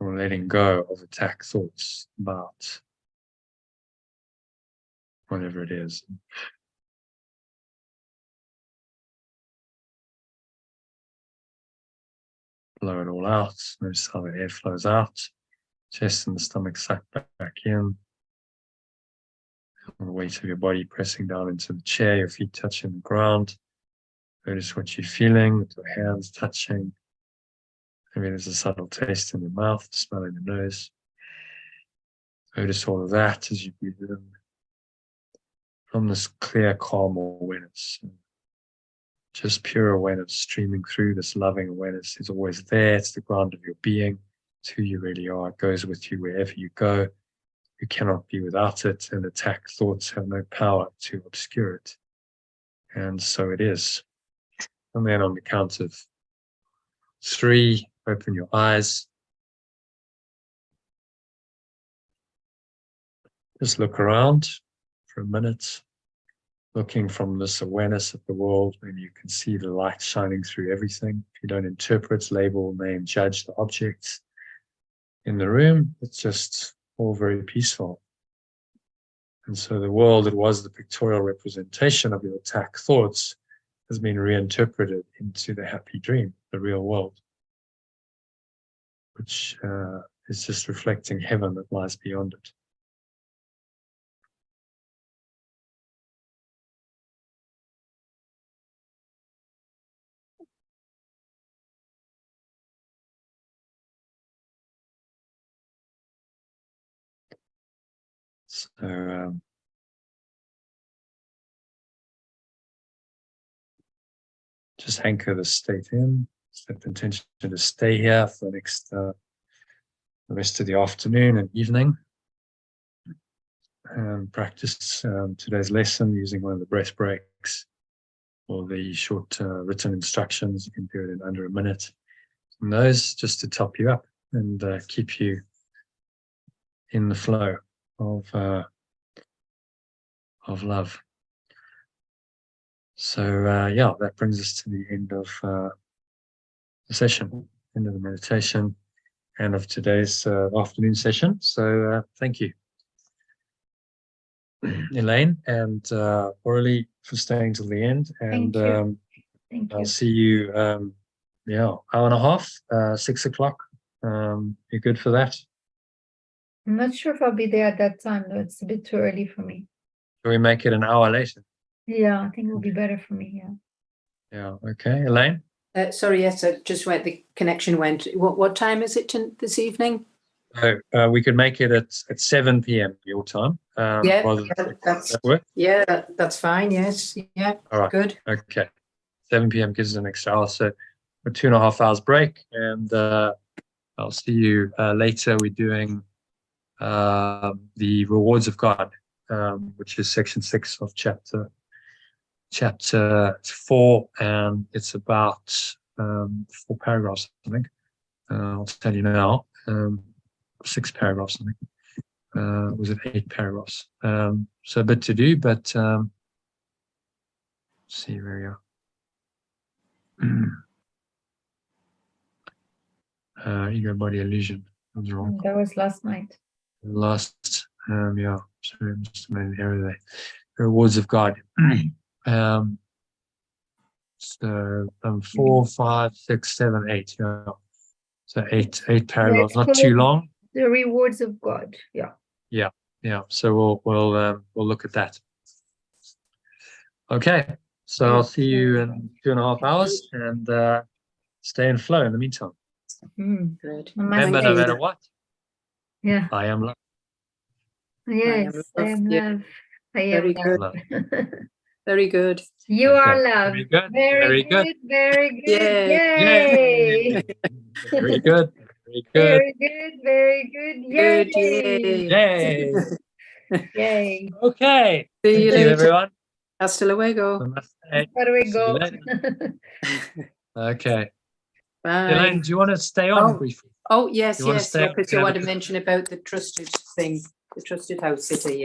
or letting go of attack thoughts about whatever it is. Blow it all out. Notice how the air flows out. Chest and the stomach suck back in. The weight of your body pressing down into the chair, your feet touching the ground. Notice what you're feeling with your hands touching. Maybe there's a subtle taste in your mouth, smell in your nose. Notice all of that as you breathe in from this clear, calm awareness. Just pure awareness streaming through. This loving awareness is always there. It's the ground of your being. It's who you really are. It goes with you wherever you go. You cannot be without it, and attack thoughts have no power to obscure it. And so it is. And then on the count of 3, open your eyes. Just look around for a minute, looking from this awareness of the world, and you can see the light shining through everything. If you don't interpret, label, name, judge the objects in the room, it's just all very peaceful. And so the world that was the pictorial representation of your attack thoughts has been reinterpreted into the happy dream, the real world, which is just reflecting heaven that lies beyond it. So just anchor the state in, set the intention to stay here for the next the rest of the afternoon and evening. And practice today's lesson using one of the breath breaks or the short written instructions. You can do it in under a minute. And those just to top you up and keep you in the flow of love. So yeah, that brings us to the end of the session, end of the meditation, and of today's afternoon session. So thank you, Elaine and Aurelie, for staying till the end. And Thank you. I'll see you, yeah, hour and a half, 6 o'clock. You're good for that? I'm not sure if I'll be there at that time, though. It's a bit too early for me. Can we make it an hour later? Yeah, I think it will be better for me. Yeah. Yeah. Okay, Elaine. Sorry, yes, just where the connection went. What time is it this evening? We could make it at 7 p.m. your time. That's fine. Yes, yeah. All right. Good. Okay. 7 p.m. gives us an extra hour, so a 2.5 hours break, and I'll see you later. We're doing the rewards of God, which is section 6 of chapter 4, and it's about 4 paragraphs, I think. I'll tell you now. 6 paragraphs, I think. Was it 8 paragraphs? So a bit to do, but see where we are. Ego body illusion. That was wrong. That was last night. Last, yeah, sorry, I'm just a minute here. The rewards of God. So 4, 5, 6, 7, 8. Yeah. So eight paragraphs, not too long. The rewards of God. Yeah. Yeah. So we'll look at that. Okay. So I'll see you in 2.5 hours, and stay in flow in the meantime. Good. Remember, no matter what, Yeah. I am love. Yes, I love. am Yeah. love. I am Very love. good. Very good. You Okay, are love. very good, Very very good. good. Very good. Yay. Yay. Very good. Very good. Very good. Very good. Good. Yay. Yay. Yay. Yay. Okay. See Thank you you, later. everyone. Hasta luego. Namaste. Where do we See you go? later. Okay. Bye. Elaine, do you want to stay on Oh. briefly? Oh, yes, You wanna yes. stay Yeah, up because and you have want a to mention about the trusted thing, the trusted house sitter. Yeah.